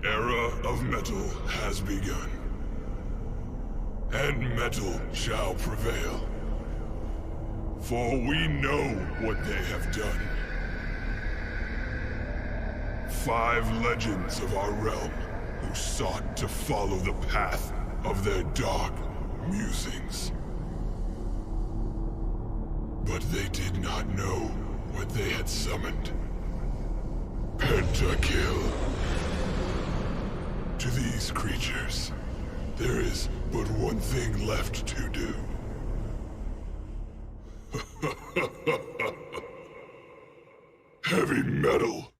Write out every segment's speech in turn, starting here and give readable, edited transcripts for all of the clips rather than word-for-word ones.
The era of metal has begun, and metal shall prevail. For we know what they have done. 5 legends of our realm who sought to follow the path of their dark musings. But they did not know what they had summoned. Pentakill. To these creatures, there is but one thing left to do. Heavy metal.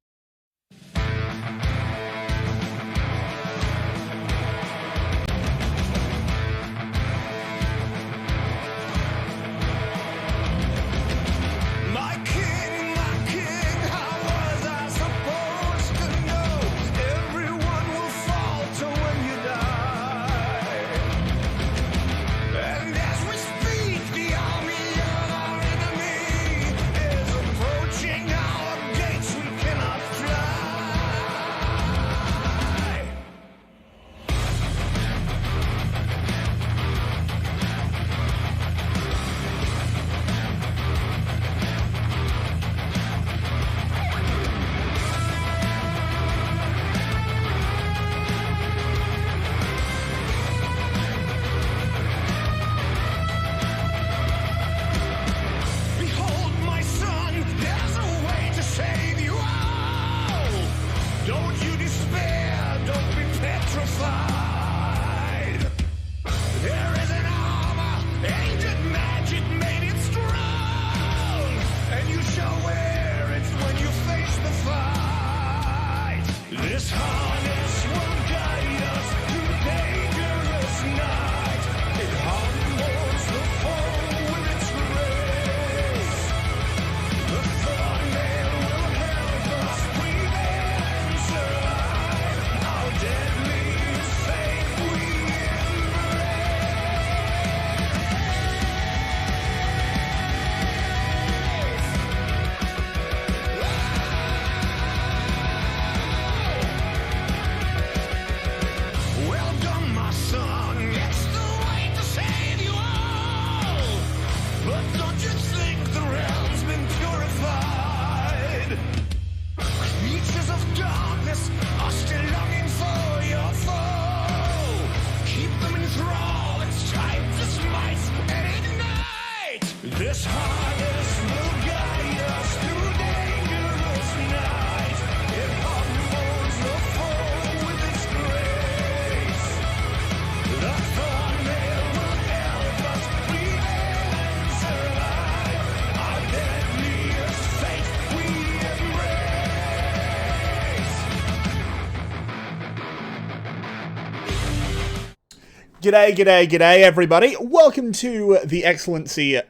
G'day, everybody. Welcome to the XLNC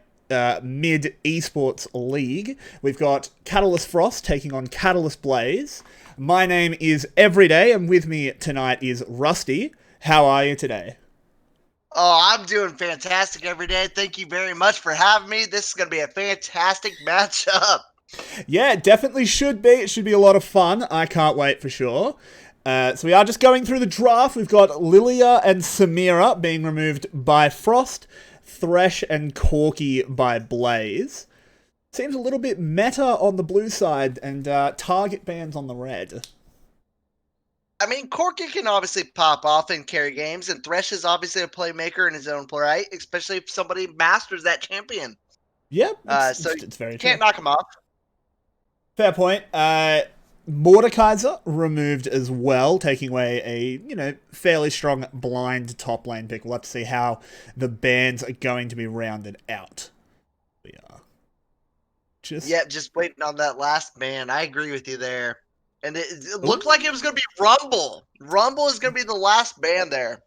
Mid Esports League. We've got Catalyst Frost taking on Catalyst Blaze. My name is Everyday, and with me tonight is Rusty. How are you today? Oh, I'm doing fantastic every day. Thank you very much for having me. This is going to be a fantastic matchup. Yeah, it definitely should be. It should be a lot of fun. I can't wait for sure. So we are just going through the draft. We've got Lilia and Samira being removed by Frost, Thresh and Corky by Blaze. Seems a little bit meta on the blue side and target bans on the red. I mean, Corky can obviously pop off and carry games, and Thresh is obviously a playmaker in his own play, right? Especially if somebody masters that champion. Yep, So it's very you true. can't knock him off. Fair point. Mordekaiser removed as well, taking away a, fairly strong blind top lane pick. We'll have to see how the bans are going to be rounded out. We are just waiting on that last ban. I agree with you there. And it looked like it was going to be Rumble. Rumble is going to be the last ban there.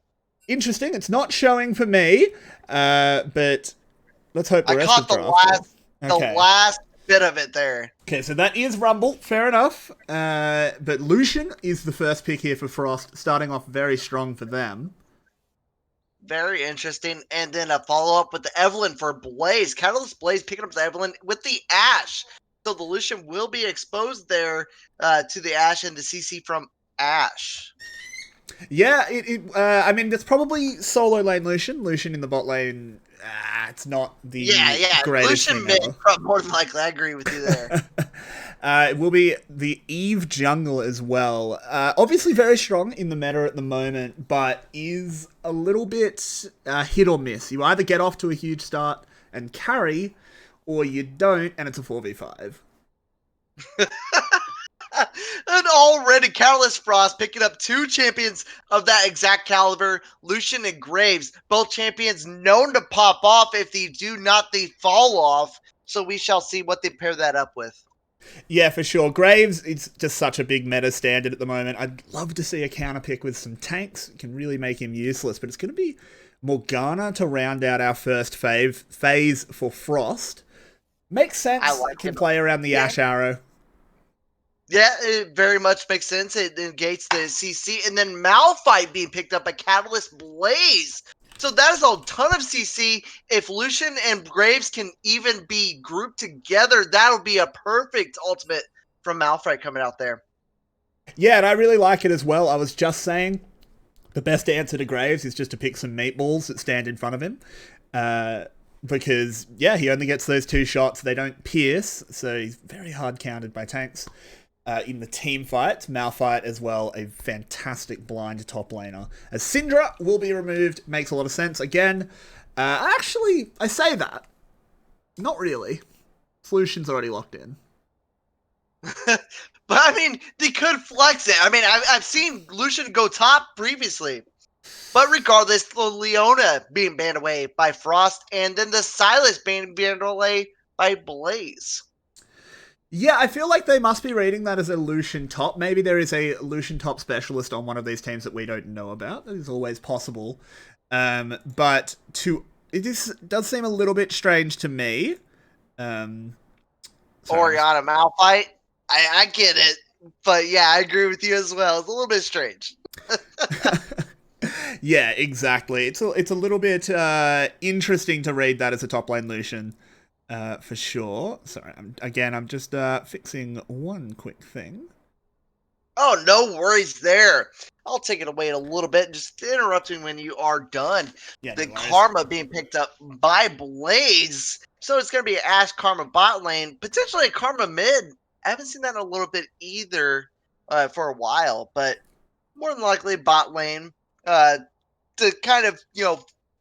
Interesting. It's not showing for me, but let's hope the rest of the draft. The last bit of it there. Okay, so that is Rumble. Fair enough. But Lucian is the first pick here for Frost, starting off very strong for them. Very interesting. And then a follow-up with the Evelyn for Blaze. Catalyst Blaze picking up the Evelyn with the Ashe. So the Lucian will be exposed there to the Ashe and the CC from Ashe. Yeah, I mean, there's probably solo lane Lucian. Lucian in the bot lane, it's not the greatest Lucian thing mid, ever. more than likely. I agree with you there. It will be the Eve jungle as well. Obviously very strong in the meta at the moment, but is a little bit hit or miss. You either get off to a huge start and carry, or you don't, and it's a 4v5. And already Catalyst Frost picking up 2 champions of that exact caliber, Lucian and Graves, both champions known to pop off if they do not, they fall off. So we shall see what they pair that up with. Yeah, for sure. Graves, it's just such a big meta standard at the moment. I'd love to see a counter pick with some tanks. It can really make him useless, but it's going to be Morgana to round out our first phase for Frost. Makes sense. I like can it. play around the Ashe Arrow. Yeah, it very much makes sense. It negates the CC. And then Malphite being picked up by Catalyst Blaze. So that is a ton of CC. If Lucian and Graves can even be grouped together, that'll be a perfect ultimate from Malphite coming out there. Yeah, and I really like it as well. I was just saying the best answer to Graves is just to pick some meatballs that stand in front of him. Because, yeah, he only gets those 2 shots. They don't pierce, so he's very hard countered by tanks. In the team fight, Malphite as well, a fantastic blind top laner. As Syndra will be removed, makes a lot of sense. Again, actually, I say that. Not really. Solution's already locked in. But, I mean, they could flex it. I mean, I've seen Lucian go top previously. But regardless, the Leona being banned away by Frost, and then the Silas being banned away by Blaze. Yeah, I feel like they must be rating that as a Lucian top. Maybe there is a Lucian top specialist on one of these teams that we don't know about. That is always possible. But does seem a little bit strange to me. Oriana Malphite, I get it. But yeah, I agree with you as well. It's a little bit strange. Yeah, exactly. It's a little bit interesting to read that as a top lane Lucian. For sure. Sorry, I'm just fixing one quick thing. Oh, no worries there. I'll take it away in a little bit, just interrupting when you are done. Yeah, the no worries. Karma being picked up by Blaze. So it's going to be an Ashe Karma bot lane, potentially a Karma mid. I haven't seen that in a little bit either for a while, but more than likely bot lane to kind of,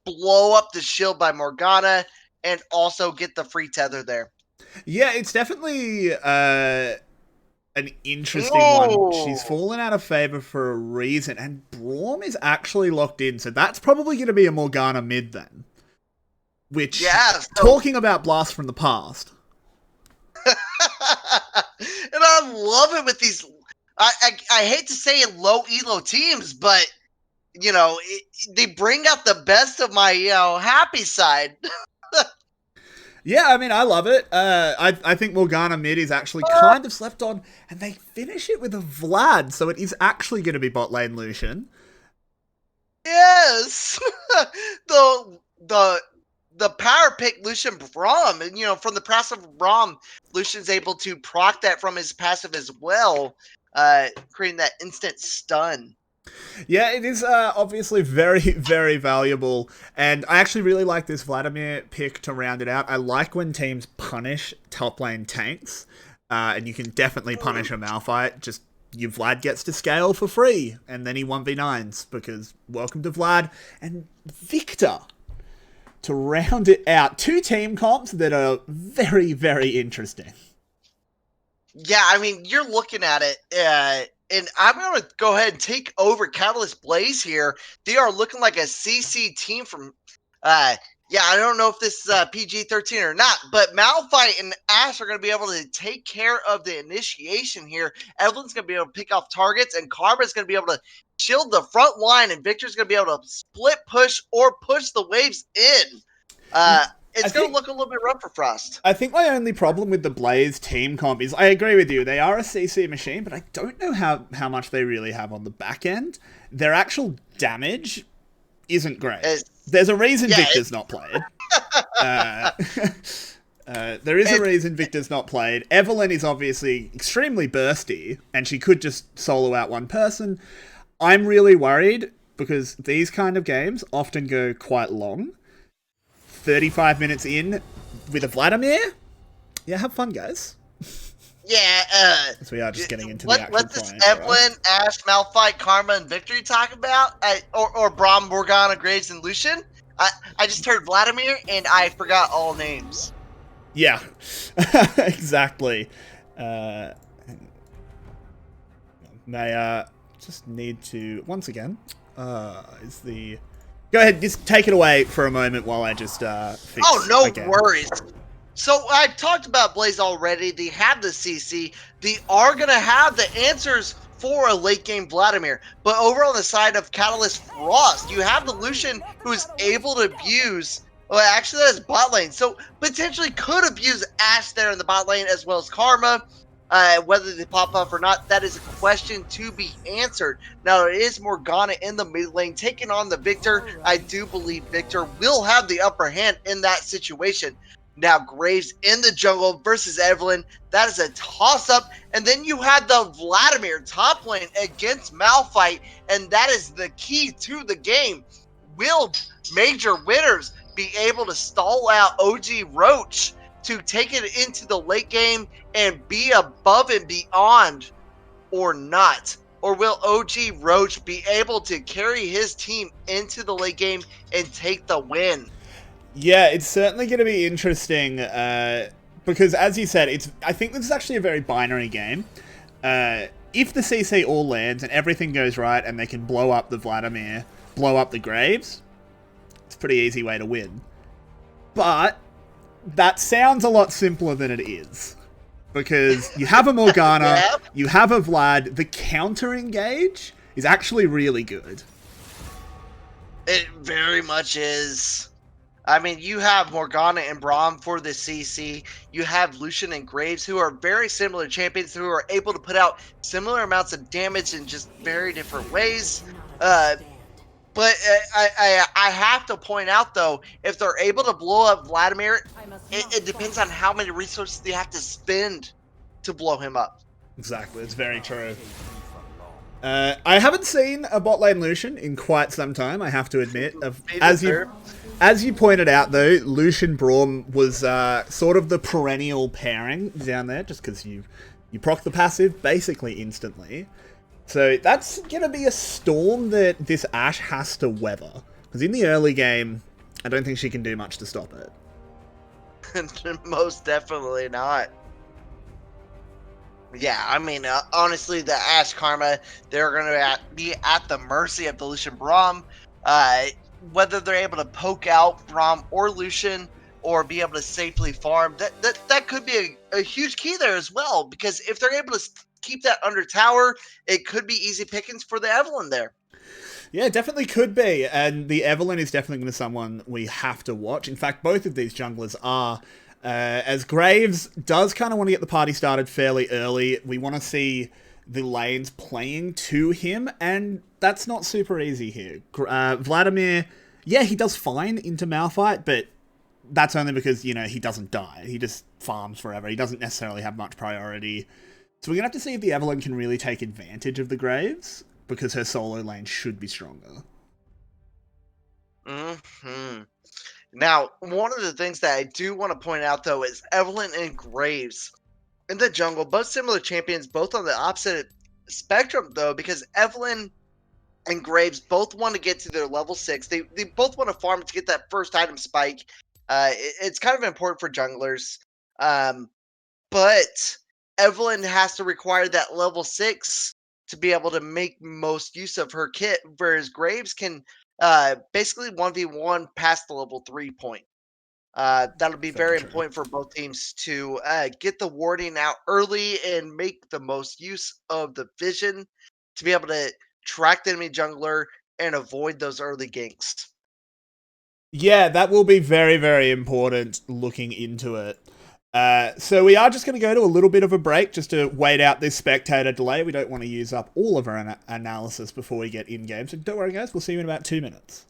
blow up the shield by Morgana and also get the free tether there. Yeah, it's definitely an interesting one. She's fallen out of favor for a reason, and Braum is actually locked in, so that's probably going to be a Morgana mid then. Which, talking about Blast from the Past. And I love it with these, I hate to say it, low elo teams, but, they bring out the best of my, happy side. Yeah, I mean, I love it. I think Morgana mid is actually kind of slept on, and they finish it with a Vlad, so it is actually going to be bot lane Lucian. Yes! the power pick Lucian Braum, and from the passive Braum, Lucian's able to proc that from his passive as well, creating that instant stun. Yeah, it is obviously very, very valuable, and I actually really like this Vladimir pick to round it out. I like when teams punish top lane tanks, and you can definitely punish a Malphite. Just your Vlad gets to scale for free, and then he 1v9s, because welcome to Vlad and Victor to round it out. 2 team comps that are very, very interesting. Yeah, I mean, you're looking at it, and I'm going to go ahead and take over Catalyst Blaze here. They are looking like a CC team from, I don't know if this is PG-13 or not, but Malphite and Ashe are going to be able to take care of the initiation here. Evelyn's going to be able to pick off targets, and Karma's going to be able to shield the front line, and Victor's going to be able to split push or push the waves in. It's going to look a little bit rough for Frost. I think my only problem with the Blaze team comp is, I agree with you, they are a CC machine, but I don't know how much they really have on the back end. Their actual damage isn't great. There's a reason Victor's not played. There is a reason Victor's not played. Evelyn is obviously extremely bursty, and she could just solo out one person. I'm really worried because these kind of games often go quite long. 35 minutes in with a Vladimir? Yeah, have fun, guys. Yeah, so we are just getting into the actual What does playing. Evelyn, Ash, Malphite, Karma, and Victory talk about? Or Braum, Morgana, Graves, and Lucian? I just heard Vladimir, and I forgot all names. Yeah, exactly. May just need to once again. Is the go ahead? Just take it away for a moment while I just fix. Oh, no again. worries. So I've talked about Blaze already. They have the CC. They are gonna have the answers for a late game Vladimir. But over on the side of Catalyst Frost, you have the Lucian who is able to abuse. Well, actually, that's bot lane. So potentially could abuse Ash there in the bot lane as well as Karma. Whether they pop up or not, that is a question to be answered. Now, it is Morgana in the mid lane taking on the Victor. I do believe Victor will have the upper hand in that situation. Now, Graves in the jungle versus Evelyn. That is a toss-up. And then you had the Vladimir top lane against Malphite. And that is the key to the game. Will major winners be able to stall out OG Roach to take it into the late game and be above and beyond or not? Or will OG Roach be able to carry his team into the late game and take the win? Yeah, it's certainly going to be interesting because, as you said, I think this is actually a very binary game. If the CC all lands and everything goes right and they can blow up the Vladimir, blow up the Graves, it's a pretty easy way to win. But that sounds a lot simpler than it is. Because you have a Morgana, yeah. You have a Vlad, the counter engage is actually really good. It very much is. I mean, you have Morgana and Braum for the CC. You have Lucian and Graves, who are very similar champions, who are able to put out similar amounts of damage in just very different ways. But I have to point out, though, if they're able to blow up Vladimir, it depends on how many resources they have to spend to blow him up. Exactly, it's very true. I haven't seen a bot lane Lucian in quite some time, I have to admit. As you pointed out, though, Lucian Braum was sort of the perennial pairing down there, just because you proc the passive basically instantly. So that's going to be a storm that this Ashe has to weather. Because in the early game, I don't think she can do much to stop it. Most definitely not. Yeah, I mean, honestly, the Ashe Karma, they're going to be at the mercy of the Lucian Braum. Whether they're able to poke out Braum or Lucian or be able to safely farm, that could be a huge key there as well. Because if they're able to keep that under tower, it could be easy pickings for the Evelyn there. Yeah, it definitely could be. And the Evelyn is definitely going to be someone we have to watch. In fact, both of these junglers are. As Graves does kind of want to get the party started fairly early, we want to see the lanes playing to him, and that's not super easy here. Vladimir, yeah, he does fine into Malphite, but that's only because, you know, he doesn't die. He just farms forever. He doesn't necessarily have much priority. So we're going to have to see if the Evelyn can really take advantage of the Graves, because her solo lane should be stronger. Mm-hmm. Now, one of the things that I do want to point out, though, is Evelyn and Graves in the jungle, both similar champions, both on the opposite spectrum, though, because Evelyn and Graves both want to get to their level 6. They both want to farm to get that first item spike. It's kind of important for junglers. But Evelyn has to require that level 6 to be able to make most use of her kit, whereas Graves can basically 1v1 past the level 3 point. That'll be very important for both teams to get the warding out early and make the most use of the vision to be able to track the enemy jungler and avoid those early ganks. Yeah, that will be very, very important looking into it. So we are just going to go to a little bit of a break just to wait out this spectator delay. We don't want to use up all of our analysis before we get in-game. So don't worry, guys. We'll see you in about 2 minutes.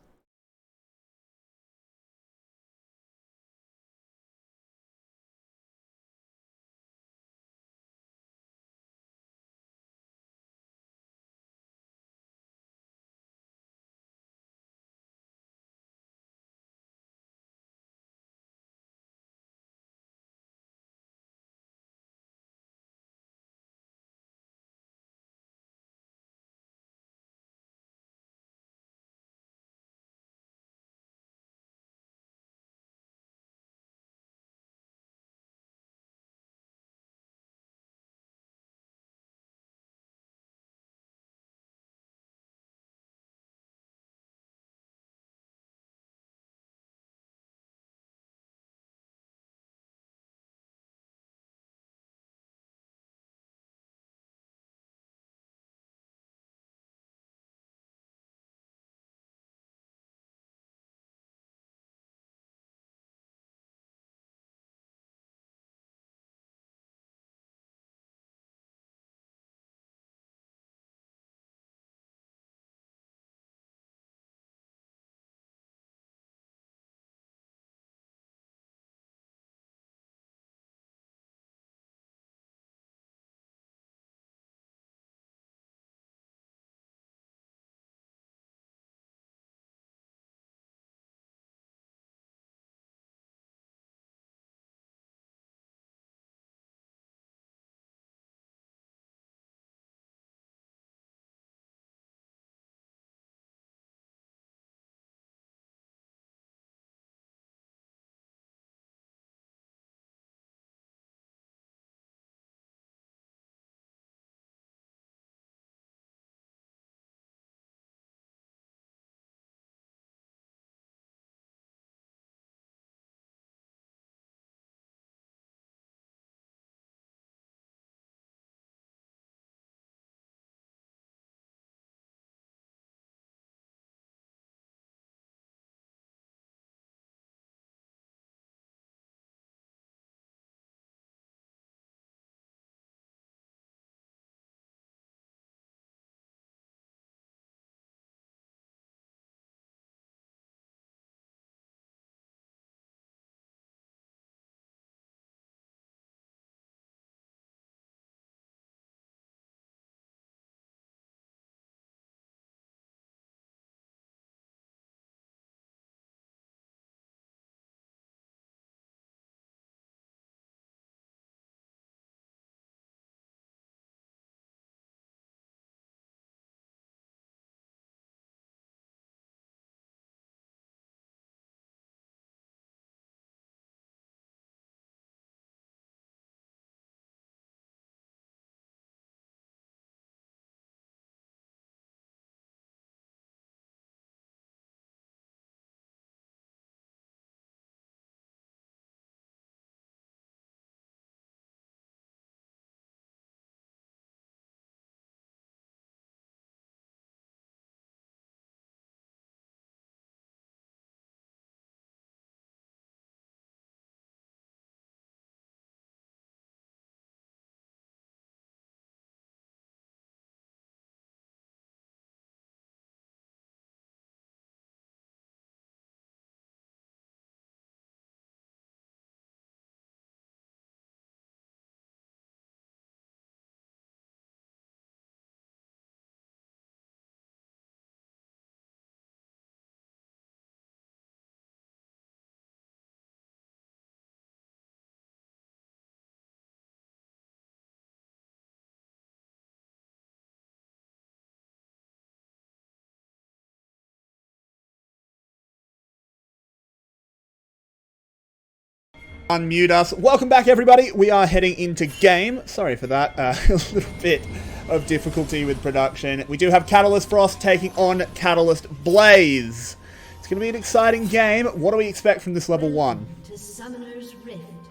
Unmute us. Welcome back, everybody. We are heading into game. Sorry for that. A little bit of difficulty with production. We do have Catalyst Frost taking on Catalyst Blaze. It's going to be an exciting game. What do we expect from this level 1?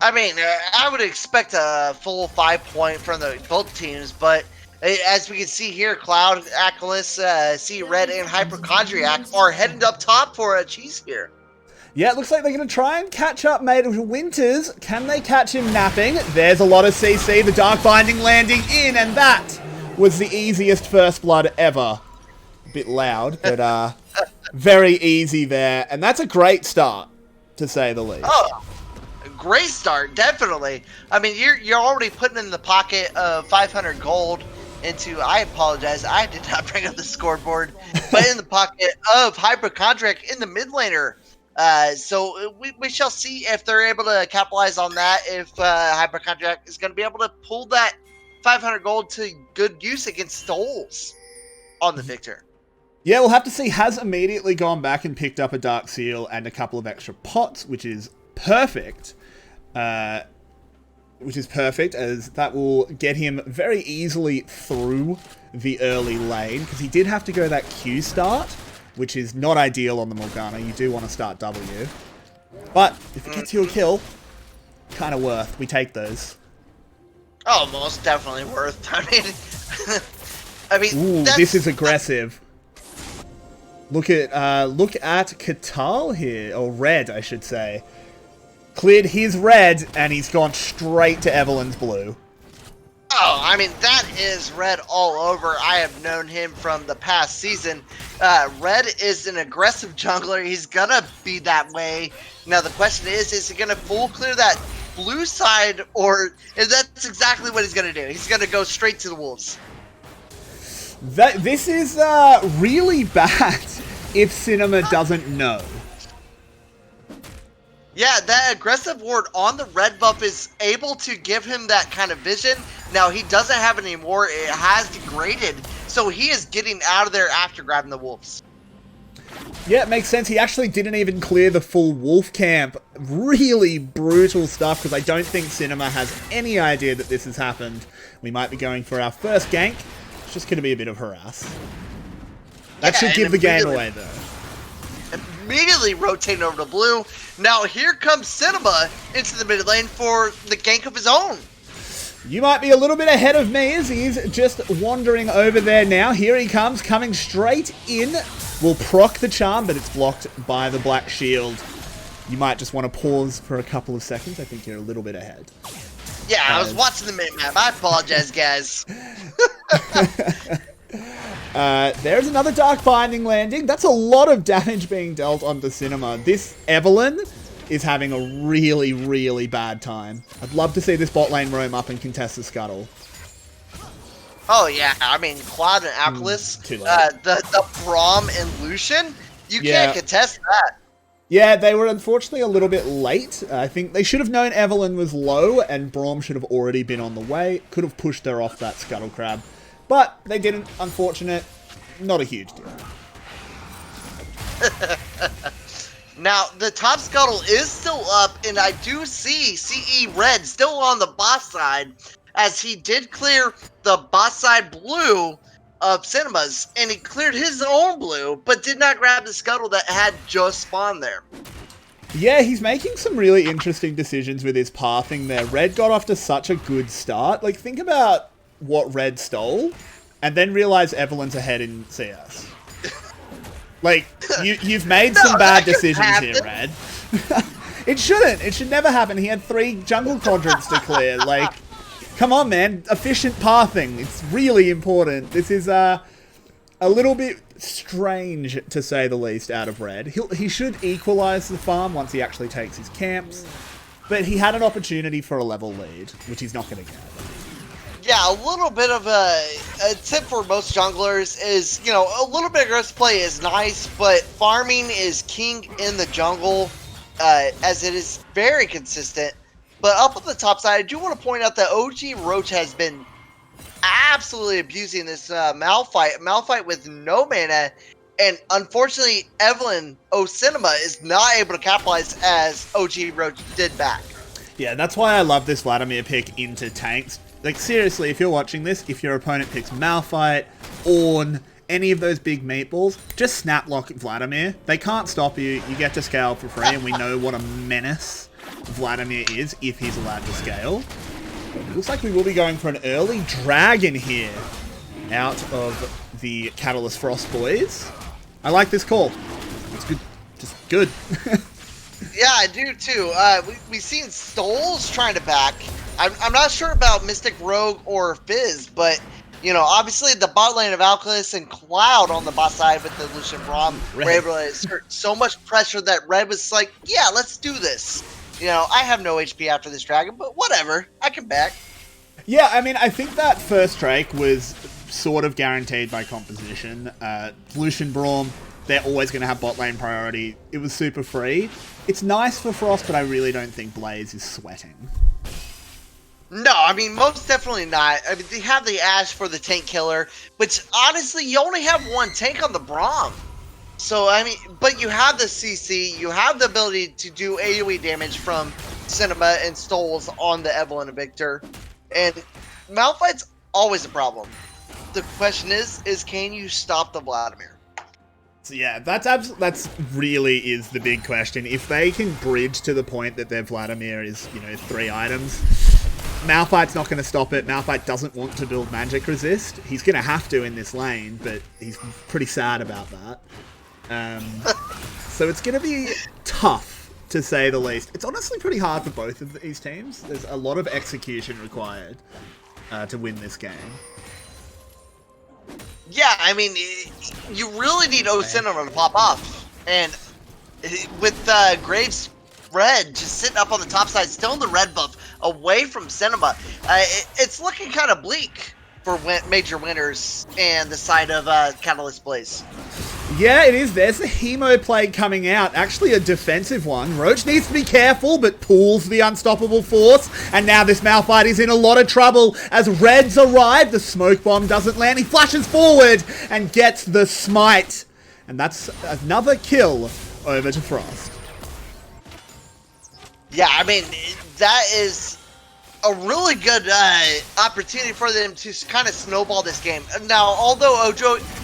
I mean, I would expect a full 5-point from both teams, but as we can see here, Cloud, Aculus, Sea Red, and Hypochondriac are heading up top for a cheese here. Yeah, it looks like they're going to try and catch up Made of Winters. Can they catch him napping? There's a lot of CC. The Dark Binding landing in, and that was the easiest first blood ever. A bit loud, but very easy there. And that's a great start, to say the least. Oh, great start, definitely. I mean, you're already putting in the pocket of 500 gold into, I apologize, I did not bring up the scoreboard, but in the pocket of Hypochondriac in the mid laner. So we shall see if they're able to capitalize on that, if Hypochondriac is going to be able to pull that 500 gold to good use against Stoles on the Victor. Yeah, we'll have to see. Has immediately gone back and picked up a Dark Seal and a couple of extra pots, which is perfect. As that will get him very easily through the early lane, because he did have to go that Q start, which is not ideal on the Morgana. You do want to start W. But if it gets you a kill, kind of worth. We take those. Oh, most definitely worth. I mean, ooh, this is aggressive. Look at Katal here, or Red, I should say. Cleared his red, and he's gone straight to Evelyn's blue. Oh, I mean, that is Red all over. I have known him from the past season. Red is an aggressive jungler. He's gonna be that way. Now, the question is he gonna full clear that blue side, or is that's exactly what he's gonna do? He's gonna go straight to the wolves. This is really bad if Cinema doesn't know. Yeah, that aggressive ward on the red buff is able to give him that kind of vision. Now, he doesn't have it anymore. It has degraded. So he is getting out of there after grabbing the wolves. Yeah, it makes sense. He actually didn't even clear the full wolf camp. Really brutal stuff, because I don't think Cinema has any idea that this has happened. We might be going for our first gank. It's just going to be a bit of harass. That should give the game away, though. Immediately rotating over to blue. Now here comes Cinema into the mid lane for the gank of his own. You might be a little bit ahead of me as he's just wandering over there now. Here he comes, coming straight in. Will proc the charm, but it's blocked by the black shield. You might just want to pause for a couple of seconds. I think you're a little bit ahead. Yeah, I was watching the map. I apologize, guys. There's another Dark Binding landing. That's a lot of damage being dealt onto Cinema. This Evelyn is having a really, really bad time. I'd love to see this bot lane roam up and contest the scuttle. Oh, yeah. I mean, Cloud and Aculus, the Braum and Lucian, you can't contest that. Yeah, they were unfortunately a little bit late. I think they should have known Evelyn was low, and Braum should have already been on the way. Could have pushed her off that Scuttle Crab. But they didn't. Unfortunate. Not a huge deal. Now, the top scuttle is still up, and I do see CE Red still on the boss side, as he did clear the boss side blue of Cinema's, and he cleared his own blue, but did not grab the scuttle that had just spawned there. Yeah, he's making some really interesting decisions with his pathing there. Red got off to such a good start. Like, think about what Red stole, and then realize Evelyn's ahead in CS. Like, you've made some bad decisions here, Red. It shouldn't. It should never happen. He had 3 jungle quadrants to clear. Like, come on, man. Efficient pathing. It's really important. This is a little bit strange, to say the least, out of Red. He should equalize the farm once he actually takes his camps, but he had an opportunity for a level lead, which he's not going to get. Yeah, a little bit of a tip for most junglers is, you know, a little bit of aggressive play is nice, but farming is king in the jungle, as it is very consistent. But up on the top side, I do want to point out that OG Roach has been absolutely abusing this Malphite with no mana, and unfortunately, Evelyn Cinema is not able to capitalize as OG Roach did back. Yeah, that's why I love this Vladimir pick into tanks. Like, seriously, if you're watching this, if your opponent picks Malphite, Ornn, any of those big meatballs, just snap lock Vladimir. They can't stop you. You get to scale for free, and we know what a menace Vladimir is if he's allowed to scale. Looks like we will be going for an early dragon here out of the Catalyst Frost boys. I like this call. It's good. Just good. Yeah, I do too. We've seen Stoles trying to back. I'm not sure about Mystic Rogue or Fizz, but you know, obviously the bot lane of Alcalus and Cloud on the bot side with the Lucian Braum were able to exert so much pressure that Red was like, yeah, let's do this. You know, I have no HP after this dragon, but whatever, I can back. Yeah, I mean, I think that first Drake was sort of guaranteed by composition. Lucian Braum, they're always going to have bot lane priority. It was super free. It's nice for Frost, but I really don't think Blaze is sweating. No, I mean, most definitely not. I mean, they have the Ashe for the tank killer, which honestly, you only have one tank on the Braum. So, I mean, but you have the CC, you have the ability to do AoE damage from Cinema and Stoles on the Evelynn and Victor. And Malphite's always a problem. The question is can you stop the Vladimir? So yeah, that's really is the big question. If they can bridge to the point that their Vladimir is, you know, 3 items, Malphite's not going to stop it. Malphite doesn't want to build magic resist. He's going to have to in this lane, but he's pretty sad about that. So it's going to be tough, to say the least. It's honestly pretty hard for both of these teams. There's a lot of execution required to win this game. Yeah, I mean, you really need O-Cinema to pop off. And with Graves Red just sitting up on the top side, still in the red buff, away from Cinema, it's looking kind of bleak for major winners and the side of Catalyst Blaze. Yeah, it is. There's the Hemo play coming out. Actually, a defensive one. Roach needs to be careful, but pulls the unstoppable force. And now this Malphite is in a lot of trouble as Reds arrive. The smoke bomb doesn't land. He flashes forward and gets the smite. And that's another kill over to Frost. Yeah, I mean, that is a really good opportunity for them to kind of snowball this game. Now, although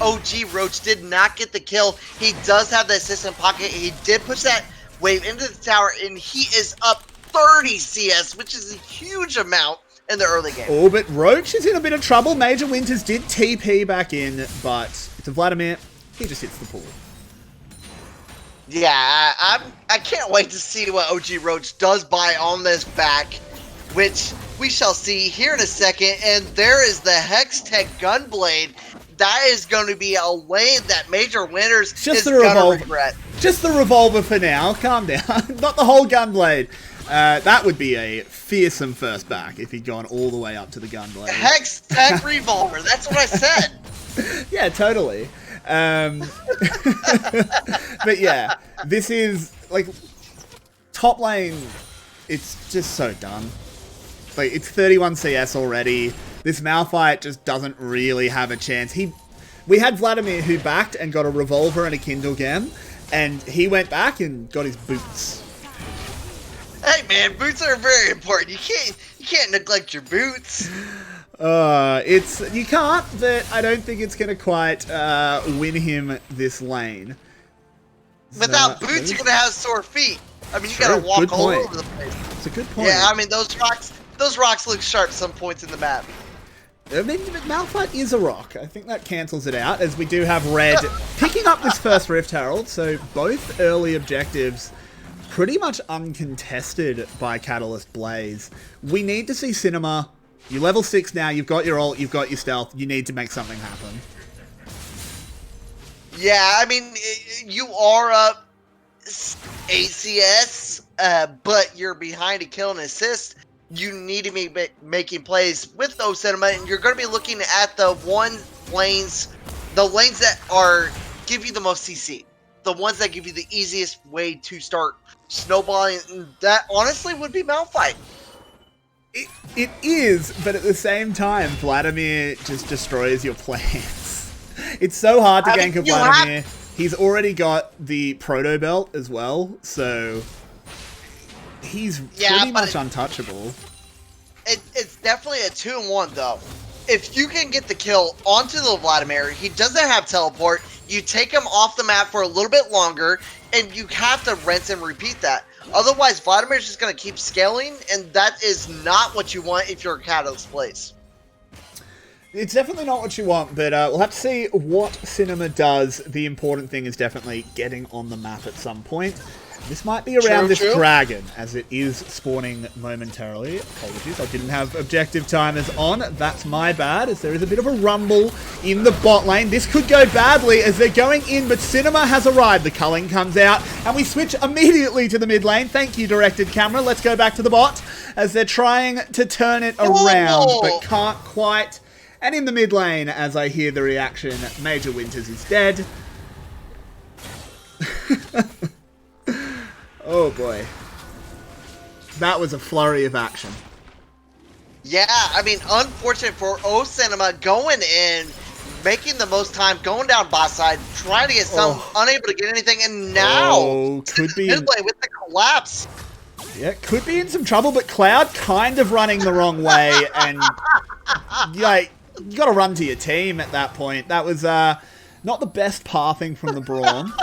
OG Roach did not get the kill, he does have the assist in pocket. He did push that wave into the tower, and he is up 30 CS, which is a huge amount in the early game. Oh, but Roach is in a bit of trouble. Major Winters did TP back in, but to Vladimir, he just hits the pool. Yeah, I can't wait to see what OG Roach does buy on this back, which we shall see here in a second. And there is the Hextech Gunblade. That is going to be a lane that Major Winners is going to regret. Just the revolver for now. Calm down. Not the whole Gunblade. That would be a fearsome first back if he'd gone all the way up to the Gunblade. Hextech Revolver. That's what I said. Yeah, totally. But yeah, this is like top lane. It's just so done. Like, it's 31 CS already. This Malphite just doesn't really have a chance. We had Vladimir who backed and got a revolver and a Kindle Gem, and he went back and got his boots. Hey man, boots are very important. You can't neglect your boots. You can't, but I don't think it's gonna quite win him this lane. Without boots, you're gonna have sore feet. I mean, you gotta walk all over the place. It's a good point. Yeah, I mean, those rocks look sharp some points in the map. I mean, Malphite is a rock. I think that cancels it out, as we do have Red picking up this first Rift Herald, so both early objectives pretty much uncontested by Catalyst Blaze. We need to see Cinema. You're level 6 now, you've got your ult, you've got your stealth, you need to make something happen. Yeah, I mean, you are up ACS, but you're behind a kill and assist. You need to be making plays with those cinema, and you're going to be looking at the lanes that give you the most CC. The ones that give you the easiest way to start snowballing. That honestly would be Malphite. It is, but at the same time, Vladimir just destroys your plans. It's so hard to gank a Vladimir. He's already got the Proto Belt as well, so he's pretty much untouchable. It's definitely a 2-in-1 though. If you can get the kill onto the Vladimir, he doesn't have teleport, you take him off the map for a little bit longer, and you have to rinse and repeat that. Otherwise, Vladimir's just going to keep scaling, and that is not what you want if you're a Catalyst Blaze. It's definitely not what you want, but we'll have to see what Cinema does. The important thing is definitely getting on the map at some point. This might be around this dragon, as it is spawning momentarily. Apologies, I didn't have objective timers on. That's my bad, as there is a bit of a rumble in the bot lane. This could go badly as they're going in, but Cinema has arrived. The culling comes out, and we switch immediately to the mid lane. Thank you, directed camera. Let's go back to the bot, as they're trying to turn it around, but can't quite. And in the mid lane, as I hear the reaction, Major Winters is dead. Oh boy. That was a flurry of action. Yeah, I mean, unfortunate for O Cinema going in, making the most time, going down bot side, trying to get some, unable to get anything, and now could be mid lane with the collapse. Yeah, could be in some trouble, but Cloud kind of running the wrong way, and like, you gotta run to your team at that point. That was not the best pathing from the Brawn,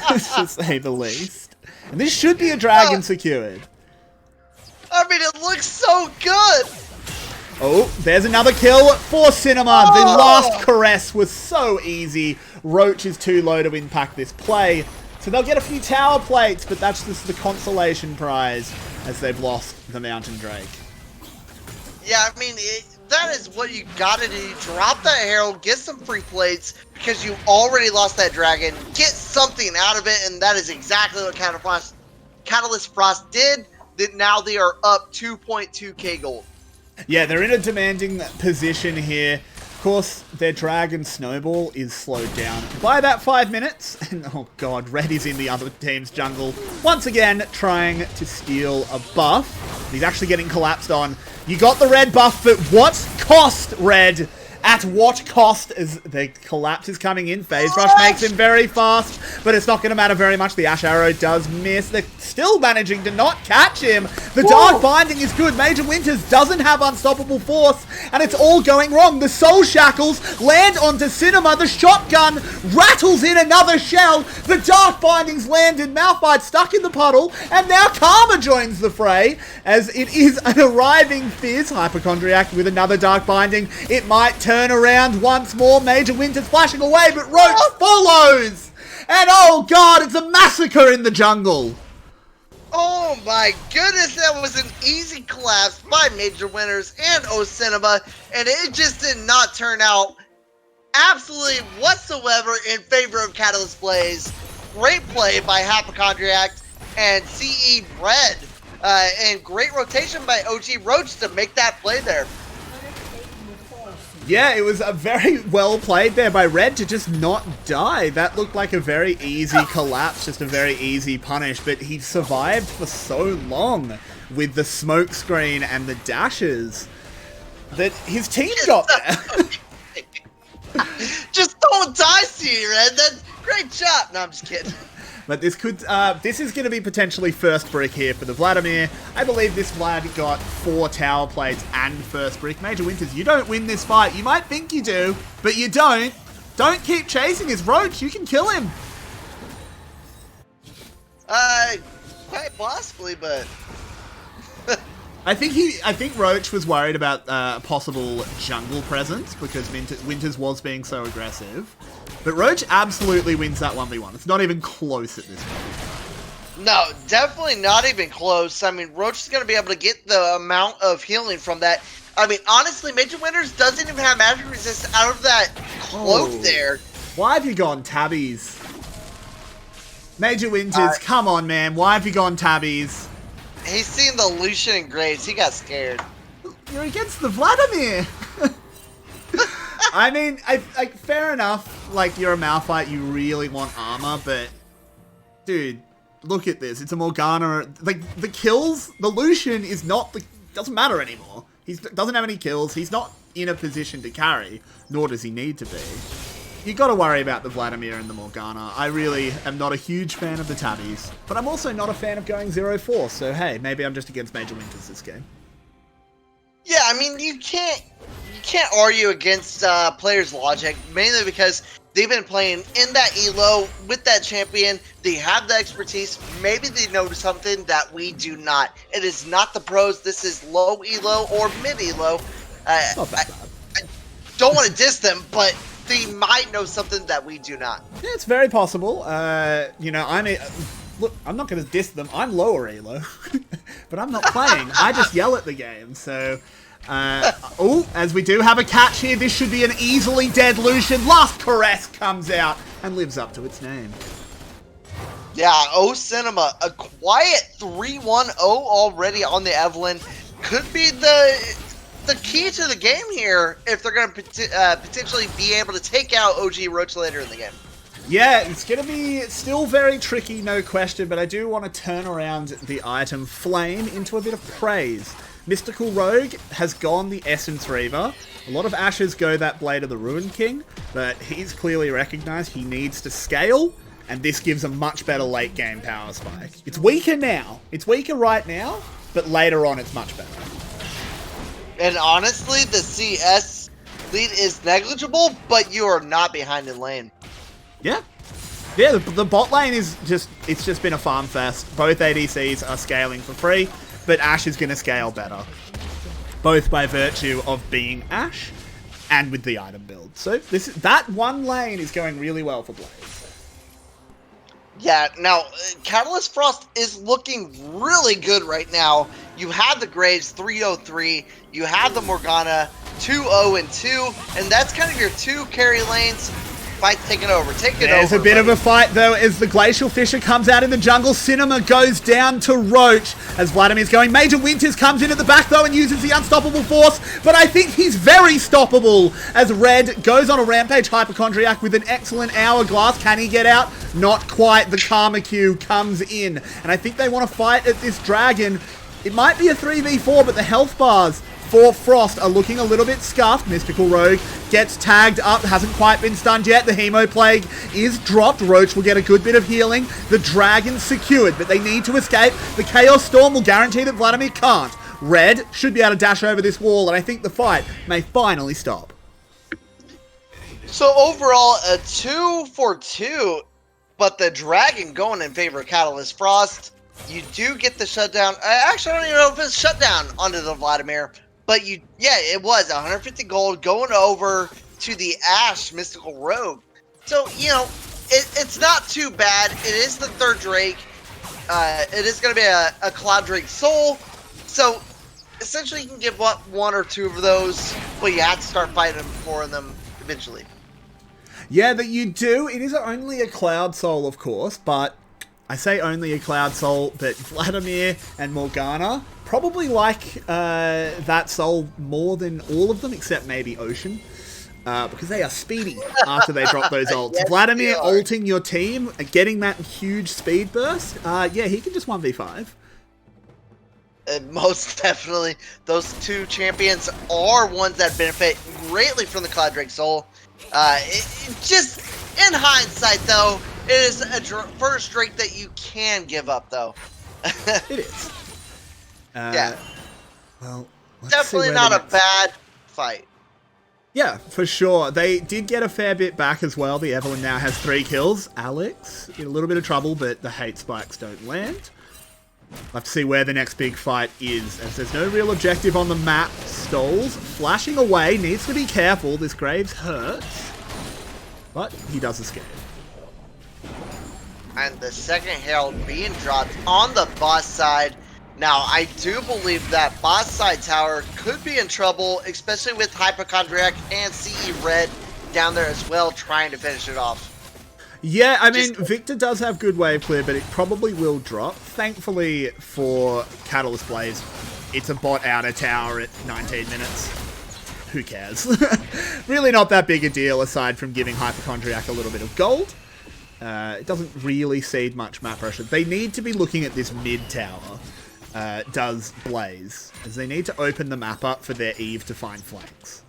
to say the least. And this should be a dragon secured. I mean, it looks so good! Oh, there's another kill for Cinema. The last caress was so easy. Roach is too low to impact this play. So they'll get a few tower plates, but that's just the consolation prize as they've lost the Mountain Drake. Yeah, I mean, that is what you gotta do. Drop that Herald, get some free plates, because you already lost that dragon. Get something out of it, and that is exactly what Catalyst Frost did. Now they are up 2.2k gold. Yeah, they're in a demanding position here. Of course, their Dragon Snowball is slowed down by about 5 minutes. And oh god, Red is in the other team's jungle. Once again, trying to steal a buff. He's actually getting collapsed on. You got the red buff, but what cost, Red? At what cost? As the collapse is coming in. Phase Rush makes him very fast, but it's not going to matter very much. The Ash Arrow does miss. They're still managing to not catch him. The Dark Binding is good. Major Winters doesn't have Unstoppable Force, and it's all going wrong. The Soul Shackles land onto Cinema. The shotgun rattles in another shell. The Dark Bindings landed. Malphite stuck in the puddle, and now Karma joins the fray, as it is an arriving Fizz Hypochondriac with another Dark Binding. It might turn around once more. Major Winters flashing away, but Roach follows! And oh god, it's a massacre in the jungle! Oh my goodness, that was an easy collapse by Major Winters and O Cinema, and it just did not turn out absolutely whatsoever in favor of Catalyst Blaze. Great play by Hypochondriac and CE Red, and great rotation by OG Roach to make that play there. Yeah, it was a very well played there by Red to just not die. That looked like a very easy collapse, just a very easy punish, but he survived for so long with the smoke screen and the dashes that his team got there. Just don't die, CE Red. That's great job. No, I'm just kidding. But this could, this is going to be potentially first brick here for the Vladimir. I believe this Vlad got 4 tower plates and first brick. Major Winters, you don't win this fight. You might think you do, but you don't. Don't keep chasing his Roach. You can kill him. Quite possibly, but... I think Roach was worried about a possible jungle presence because Winters was being so aggressive. But Roach absolutely wins that 1v1. It's not even close at this point. No, definitely not even close. I mean, Roach is going to be able to get the amount of healing from that. I mean, honestly, Major Winters doesn't even have magic resist out of that cloak there. Why have you gone tabbies? Major Winters, come on, man. Why have you gone tabbies? He's seen the Lucian and Graves. He got scared. You're against the Vladimir. I mean, fair enough. Like, you're a Malphite, you really want armor, but... Dude, look at this. It's a Morgana. Like, the kills, the Lucian is not... doesn't matter anymore. He doesn't have any kills. He's not in a position to carry, nor does he need to be. you got to worry about the Vladimir and the Morgana. I really am not a huge fan of the Tabbies, but I'm also not a fan of going 0-4, so hey, maybe I'm just against Major Winters this game. Yeah, I mean, you can't argue against players' logic, mainly because they've been playing in that elo with that champion. They have the expertise. Maybe they know something that we do not. It is not the pros. This is low elo or mid elo. Not that bad. I don't want to diss them, but they might know something that we do not. Yeah, it's very possible. You know, look, I'm not going to diss them. I'm lower elo, but I'm not playing. I just yell at the game, so... as we do have a catch here, this should be an easily dead Lucian. Last Caress comes out and lives up to its name. Yeah, Cinema, a quiet 3-1-0 already on the Evelyn. Could be the key to the game here if they're going to potentially be able to take out OG Roach later in the game. Yeah, it's going to be still very tricky, no question, but I do want to turn around the item Flame into a bit of praise. Mystical Rogue has gone the Essence Reaver. A lot of Ashes go that Blade of the Ruin King, but he's clearly recognized he needs to scale, and this gives a much better late game power spike. It's weaker now. It's weaker right now, but later on it's much better. And honestly, the CS lead is negligible, but you are not behind in lane. Yeah. Yeah, the bot lane is it's just been a farm fest. Both ADCs are scaling for free, but Ashe is going to scale better. Both by virtue of being Ashe and with the item build. So that one lane is going really well for Blaze. Yeah, now, Catalyst Frost is looking really good right now. You have the Graves 3-0-3, you have the Morgana 2-0-2, and that's kind of your two carry lanes. Fight taken over. There's a bit of a fight, though, as the Glacial Fisher comes out in the jungle. Cinema goes down to Roach as Vladimir's going. Major Winters comes in at the back, though, and uses the Unstoppable Force, but I think he's very stoppable as Red goes on a rampage Hypochondriac with an excellent Hourglass. Can he get out? Not quite. The Karma Q comes in, and I think they want to fight at this dragon. It might be a 3v4, but the health bars for Frost are looking a little bit scuffed. Mystical Rogue gets tagged up, hasn't quite been stunned yet. The Hemo Plague is dropped. Roach will get a good bit of healing. The Dragon's secured, but they need to escape. The Chaos Storm will guarantee that Vladimir can't. Red should be able to dash over this wall, and I think the fight may finally stop. So overall, a 2-for-2, but the Dragon going in favor of Catalyst Frost. You do get the shutdown. Actually, I don't even know if it's shutdown onto the Vladimir. But it was 150 gold going over to the Ashe Mystical Rogue. So, you know, it's not too bad. It is the third Drake. It is going to be a Cloud Drake Soul. So, essentially, you can give up one or two of those, but you have to start fighting for them eventually. Yeah, that you do. It is only a Cloud Soul, of course, but I say only a Cloud Soul, but Vladimir and Morgana probably like that soul more than all of them, except maybe Ocean, because they are speedy after they drop those ults. Yes, Vladimir ulting your team, getting that huge speed burst, yeah, he can just 1v5. Most definitely. Those two champions are ones that benefit greatly from the Cloud Drake Soul. Just in hindsight, though, it is a first Drake that you can give up, though. It is. Yeah. Well, definitely not a bad fight. Yeah, for sure. They did get a fair bit back as well. The Evelyn now has 3 kills. Alex in a little bit of trouble, but the hate spikes don't land. We'll have to see where the next big fight is, as there's no real objective on the map. Stoles flashing away, needs to be careful. This Graves hurts, but he does escape. And the second Herald being dropped on the boss side. Now, I do believe that boss side tower could be in trouble, especially with Hypochondriac and CE Red down there as well, trying to finish it off. Yeah, I mean, Victor does have good wave clear, but it probably will drop. Thankfully for Catalyst Blaze, it's a bot outer tower at 19 minutes. Who cares? Really not that big a deal, aside from giving Hypochondriac a little bit of gold. It doesn't really cede much map pressure. They need to be looking at this mid tower, does Blaze, as they need to open the map up for their Eve to find flanks.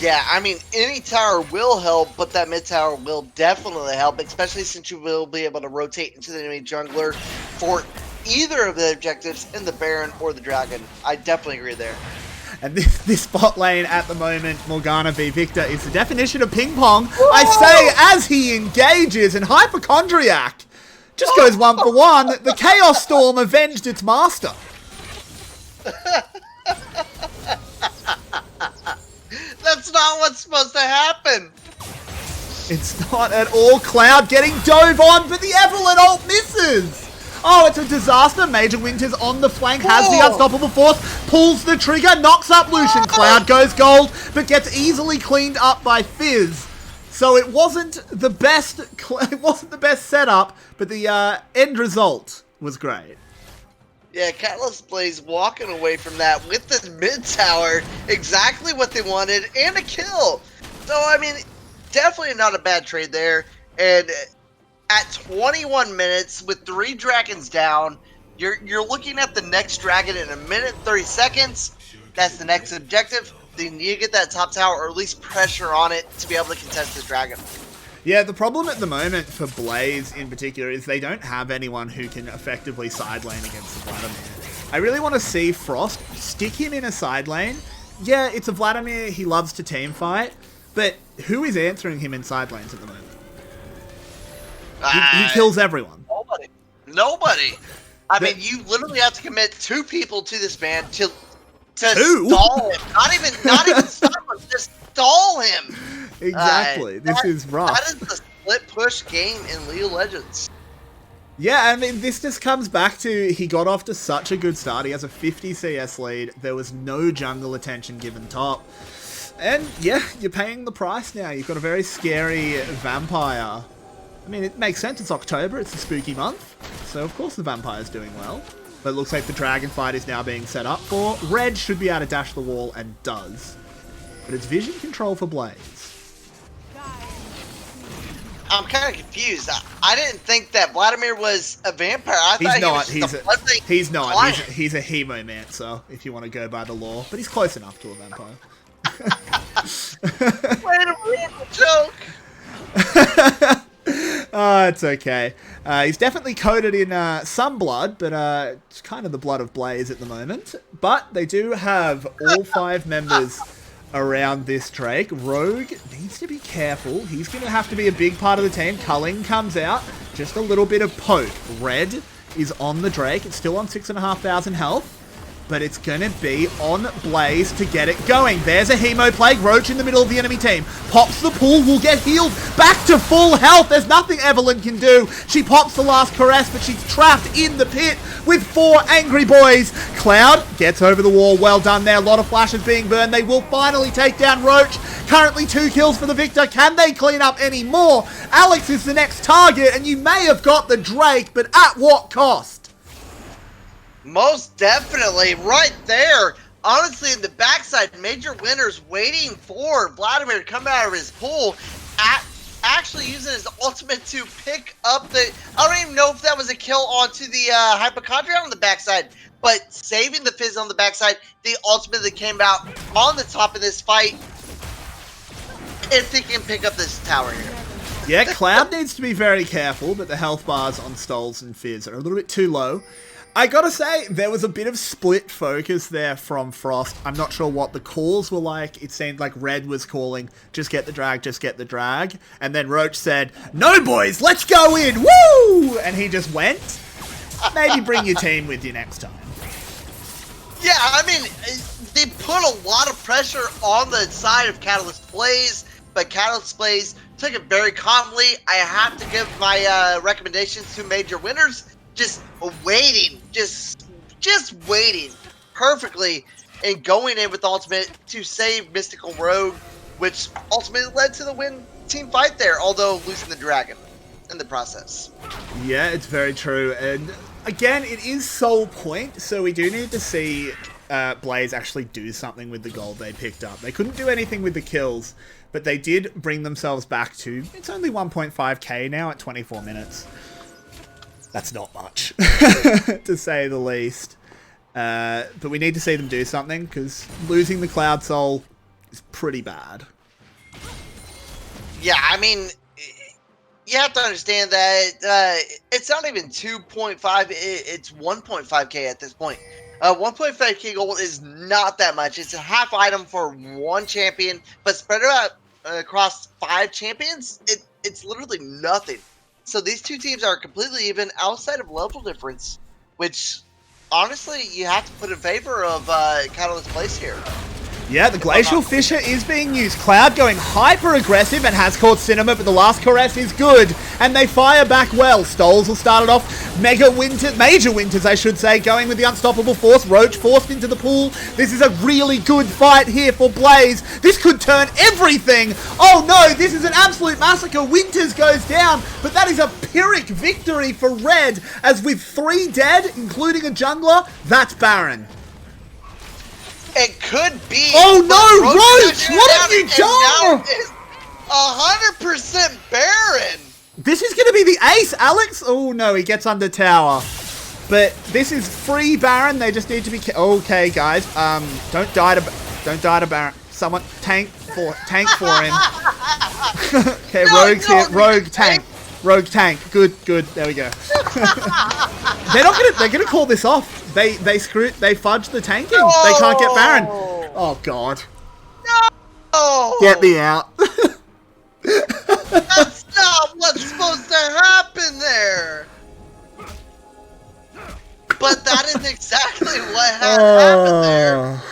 Yeah, I mean, any tower will help, but that mid tower will definitely help, especially since you will be able to rotate into the enemy jungler for either of the objectives in the Baron or the Dragon. I definitely agree there. And this bot lane at the moment, Morgana v Victor, is the definition of ping pong. I say as he engages, and Hypochondriac just goes 1-for-1. The Chaos Storm avenged its master. That's not what's supposed to happen. It's not at all. Cloud getting dove on, but the Evelyn ult misses. Oh, it's a disaster. Major Winters on the flank, has the unstoppable force, pulls the trigger, knocks up Lucian. Cloud goes gold, but gets easily cleaned up by Fizz. So it wasn't the best. It wasn't the best setup, but the end result was great. Yeah, Catalyst Blaze walking away from that with the mid tower, exactly what they wanted, and a kill. So, I mean, definitely not a bad trade there. And at 21 minutes, with 3 dragons down, you're looking at the next dragon in 1 minute 30 seconds. That's the next objective. They need to get that top tower, or at least pressure on it, to be able to contest this dragon. Yeah, the problem at the moment for Blaze in particular is they don't have anyone who can effectively side lane against Vladimir. I really want to see Frost stick him in a side lane. Yeah, it's a Vladimir, he loves to team fight, but who is answering him in side lanes at the moment? He kills everyone. Nobody. I mean, you literally have to commit 2 people to this man to Two? stall him. Not even stop him, just stall him. Exactly. This is rough. That is the split push game in League of Legends. Yeah, I mean, this just comes back to he got off to such a good start. He has a 50 CS lead. There was no jungle attention given top. And yeah, you're paying the price now. You've got a very scary vampire. I mean, it makes sense. It's October. It's a spooky month. So, of course, the vampire's doing well. But it looks like the dragon fight is now being set up for. Red should be able to dash the wall and does. But it's vision control for Blaze. I'm kind of confused. I didn't think that Vladimir was a vampire. I thought he was just a bloodling he's not. client. He's a hemomancer, if you want to go by the law. But he's close enough to a vampire. Wait a minute, joke. Oh, it's okay. He's definitely coated in some blood, but it's kind of the blood of Blaze at the moment. But they do have all 5 members around this Drake. Rogue needs to be careful. He's going to have to be a big part of the team. Culling comes out. Just a little bit of poke. Red is on the Drake. It's still on 6,500 health. But it's going to be on Blaze to get it going. There's a Hemo Plague. Roach in the middle of the enemy team. Pops the pool. Will get healed. Back to full health. There's nothing Evelyn can do. She pops the last caress, but she's trapped in the pit with 4 angry boys. Cloud gets over the wall. Well done there. A lot of flashes being burned. They will finally take down Roach. Currently 2 kills for the Victor. Can they clean up any more? Alex is the next target, and you may have got the Drake, but at what cost? Most definitely, right there. Honestly, in the backside, Major Winner's waiting for Vladimir to come out of his pool, actually using his ultimate to pick up the... I don't even know if that was a kill onto the Hypochondriac on the backside, but saving the Fizz on the backside, the ultimate that came out on the top of this fight, if they can pick up this tower here. Yeah, Cloud needs to be very careful, but the health bars on Stoles and Fizz are a little bit too low. I gotta say, there was a bit of split focus there from Frost. I'm not sure what the calls were like. It seemed like Red was calling, just get the drag, just get the drag. And then Roach said, no boys, let's go in, woo! And he just went. Maybe bring your team with you next time. Yeah, I mean, they put a lot of pressure on the side of Catalyst Blaze, but Catalyst Blaze took it very calmly. I have to give my recommendations to Major Winners. Just waiting, just waiting perfectly and going in with ultimate to save Mystical Rogue, which ultimately led to the win team fight there, although losing the dragon in the process. Yeah, it's very true. And again, it is sole point, so we do need to see Blaze actually do something with the gold they picked up. They couldn't do anything with the kills, but they did bring themselves back to, it's only 1.5k now at 24 minutes. That's not much, to say the least. But we need to see them do something, because losing the Cloud Soul is pretty bad. Yeah, I mean, you have to understand that it's not even 2.5, it's 1.5k at this point. 1.5k gold is not that much. It's a half item for one champion, but spread it out across 5 champions, it's literally nothing. So these two teams are completely even outside of level difference, which honestly you have to put in favor of Catalyst Place here. Yeah, the Glacial Fissure is being used. Cloud going hyper-aggressive and has caught Cinema, but the last caress is good. And they fire back well. Stoles will start it off. Major Winters, I should say, going with the Unstoppable Force. Roach forced into the pool. This is a really good fight here for Blaze. This could turn everything. Oh no, this is an absolute massacre. Winters goes down, but that is a Pyrrhic victory for Red, as with 3 dead, including a jungler, that's Baron. It could be. Oh no, Roach! What have you done? 100% Baron. This is going to be the ace, Alex. Oh no, he gets under tower. But this is free Baron. They just need to be okay, guys. Don't die to Baron. Someone tank for him. Okay, no, Rogue's here. Rogue tank. Rogue tank. Good. There we go. They're gonna call this off. They fudge the tanking. No! They can't get Baron. Oh god. No! Get me out. That's not what's supposed to happen there. But that is exactly what happened there.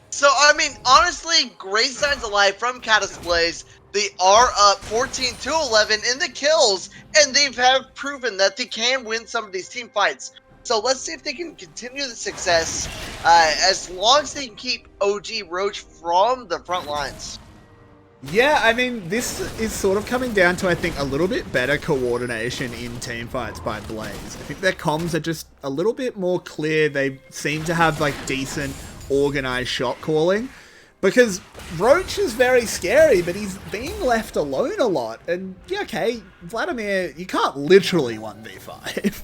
So I mean, honestly, great signs of life from Catalyst Blaze. They are up 14-11 in the kills, and they have proven that they can win some of these team fights. So let's see if they can continue the success as long as they can keep OG Roach from the front lines. Yeah, I mean, this is sort of coming down to, I think, a little bit better coordination in team fights by Blaze. I think their comms are just a little bit more clear. They seem to have, like, decent organized shot calling. Because Roach is very scary, but he's being left alone a lot. And, yeah, okay, Vladimir, you can't literally 1v5.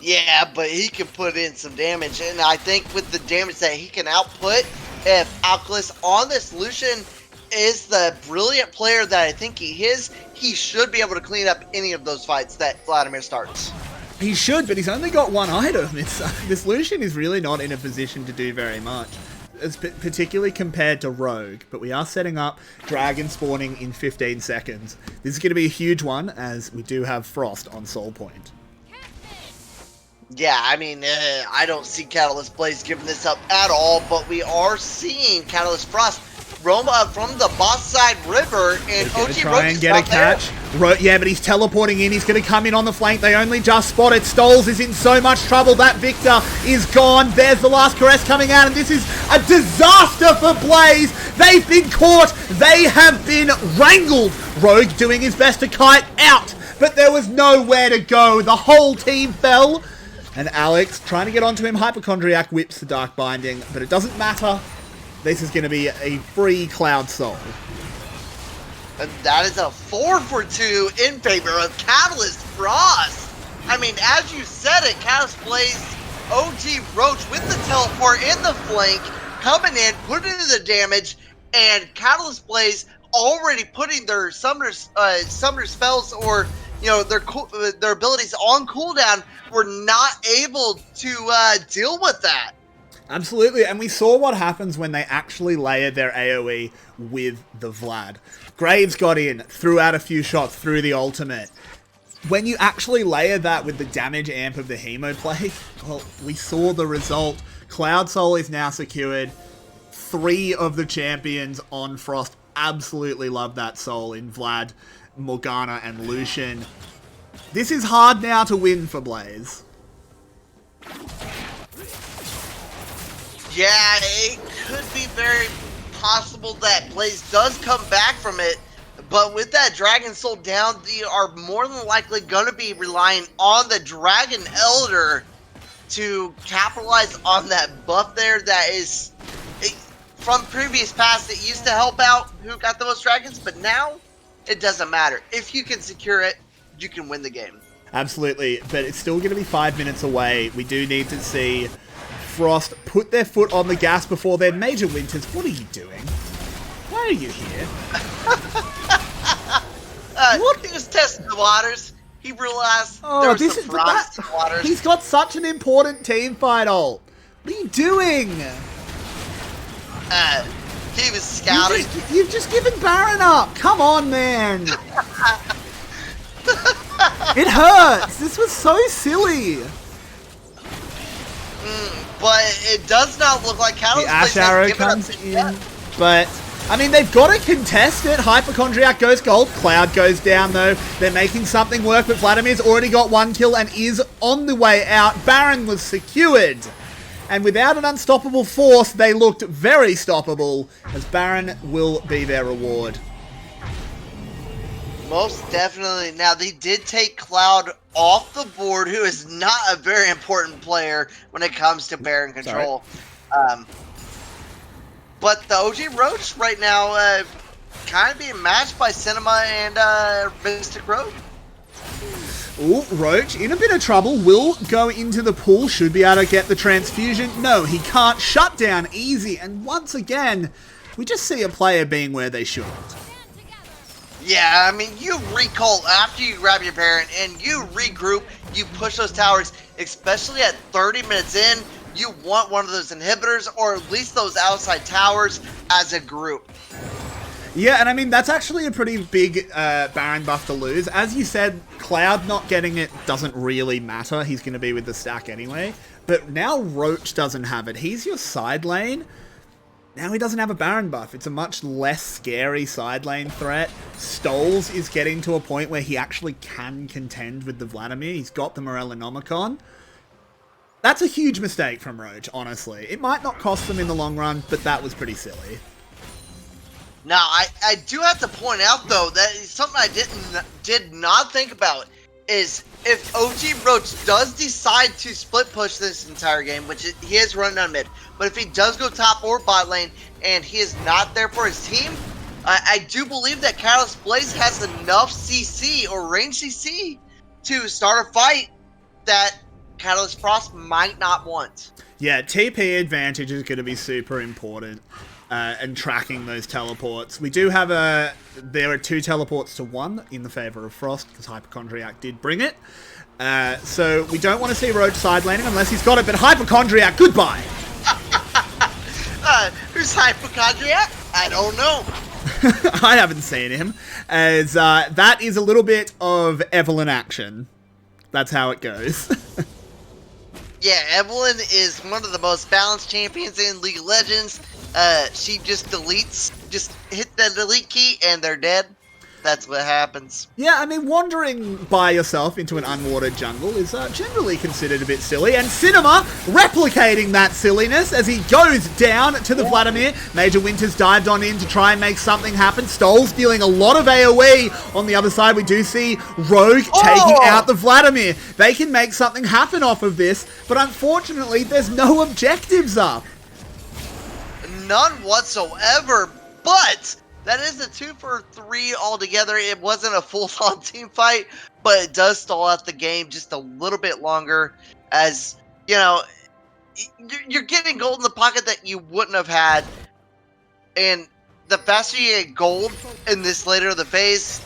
Yeah, but he can put in some damage. And I think with the damage that he can output, if Alcalus on this Lucian is the brilliant player that I think he is, he should be able to clean up any of those fights that Vladimir starts. He should, but he's only got one item. This Lucian is really not in a position to do very much, particularly compared to Rogue. But we are setting up Dragon spawning in 15 seconds. This is going to be a huge one, as we do have Frost on Soul Point. Yeah, I mean, I don't see Catalyst Blaze giving this up at all, but we are seeing Catalyst Frost roam up from the boss side river, and OG try and get a catch. Yeah, but he's teleporting in. He's going to come in on the flank. They only just spotted. Stoles is in so much trouble. That Victor is gone. There's the last caress coming out, and this is a disaster for Blaze. They've been caught. They have been wrangled. Rogue doing his best to kite out, but there was nowhere to go. The whole team fell. And Alex, trying to get onto him, Hypochondriac whips the Dark Binding, but it doesn't matter. This is going to be a free Cloud Soul. And that is a 4-for-2 in favor of Catalyst Frost. I mean, as you said it, Catalyst Blaze, OG Roach with the teleport in the flank, coming in, putting in the damage, and Catalyst Blaze already putting their summoner spells, or you know, their abilities on cooldown, were not able to deal with that. Absolutely, and we saw what happens when they actually layered their AoE with the Vlad. Graves got in, threw out a few shots through the ultimate. When you actually layer that with the damage amp of the Hemoplague, well, we saw the result. Cloud Soul is now secured. 3 of the champions on Frost. Absolutely love that soul in Vlad, Morgana, and Lucian. This is hard now to win for Blaze. Yeah, it could be very possible that Blaze does come back from it, but with that Dragon Soul down, they are more than likely going to be relying on the Dragon Elder to capitalize on that buff there that is, from previous past, it used to help out who got the most dragons, but now it doesn't matter. If you can secure it, you can win the game. Absolutely, but it's still going to be 5 minutes away. We do need to see Frost put their foot on the gas before their Major Winters. What are you doing? Why are you here? What? He was testing the waters. He realized there was some frost in the waters. He's got such an important team fight ult. What are you doing? He was scouting. You've just given Baron up. Come on, man. It hurts. This was so silly. But it does not look like Catalyst the Ash Arrow comes in, but I mean, they've got to contest it. Hypochondriac goes gold. Cloud goes down, though. They're making something work, but Vladimir's already got 1 kill and is on the way out. Baron was secured. And without an unstoppable force, they looked very stoppable, as Baron will be their reward. Most definitely. Now, they did take Cloud off the board, who is not a very important player when it comes to Baron control. But the OG Roach right now kind of being matched by Cinema and Mystic Road. Ooh, Roach in a bit of trouble. Will go into the pool. Should be able to get the transfusion. No, he can't. Shut down easy. And once again, we just see a player being where they shouldn't. Yeah, I mean, you recall after you grab your Baron and you regroup, you push those towers, especially at 30 minutes in. You want one of those inhibitors, or at least those outside towers, as a group. Yeah, and I mean, that's actually a pretty big Baron buff to lose. As you said, Cloud not getting it doesn't really matter. He's going to be with the stack anyway. But now Roach doesn't have it. He's your side lane. Now he doesn't have a Baron buff. It's a much less scary side lane threat. Stoles is getting to a point where he actually can contend with the Vladimir. He's got the Morellonomicon. That's a huge mistake from Roach, honestly. It might not cost them in the long run, but that was pretty silly. Now, I do have to point out, though, that something I did not think about is if OG Roach does decide to split push this entire game, which he is running on mid, but if he does go top or bot lane and he is not there for his team, I do believe that Catalyst Blaze has enough CC or range CC to start a fight that Catalyst Frost might not want. Yeah, TP advantage is going to be super important. And tracking those teleports. We do have there are 2 teleports to 1 in the favor of Frost, because Hypochondriac did bring it. So we don't want to see Roach side laning unless he's got it, but Hypochondriac, goodbye! Who's Hypochondriac? I don't know. I haven't seen him, as that is a little bit of Evelyn action. That's how it goes. Yeah, Evelyn is one of the most balanced champions in League of Legends. She just deletes, just hit the delete key and they're dead. That's what happens. Yeah, I mean, wandering by yourself into an unwatered jungle is generally considered a bit silly, and Cinema replicating that silliness as he goes down to the Vladimir. Major Winters dived on in to try and make something happen. Stoles dealing a lot of AoE. On the other side, we do see Rogue taking out the Vladimir. They can make something happen off of this, but unfortunately, there's no objectives up. None whatsoever, but that is a 2 for 3 altogether. It wasn't a full-on team fight, but it does stall out the game just a little bit longer, as, you know, you're getting gold in the pocket that you wouldn't have had, and the faster you get gold in this later of the phase,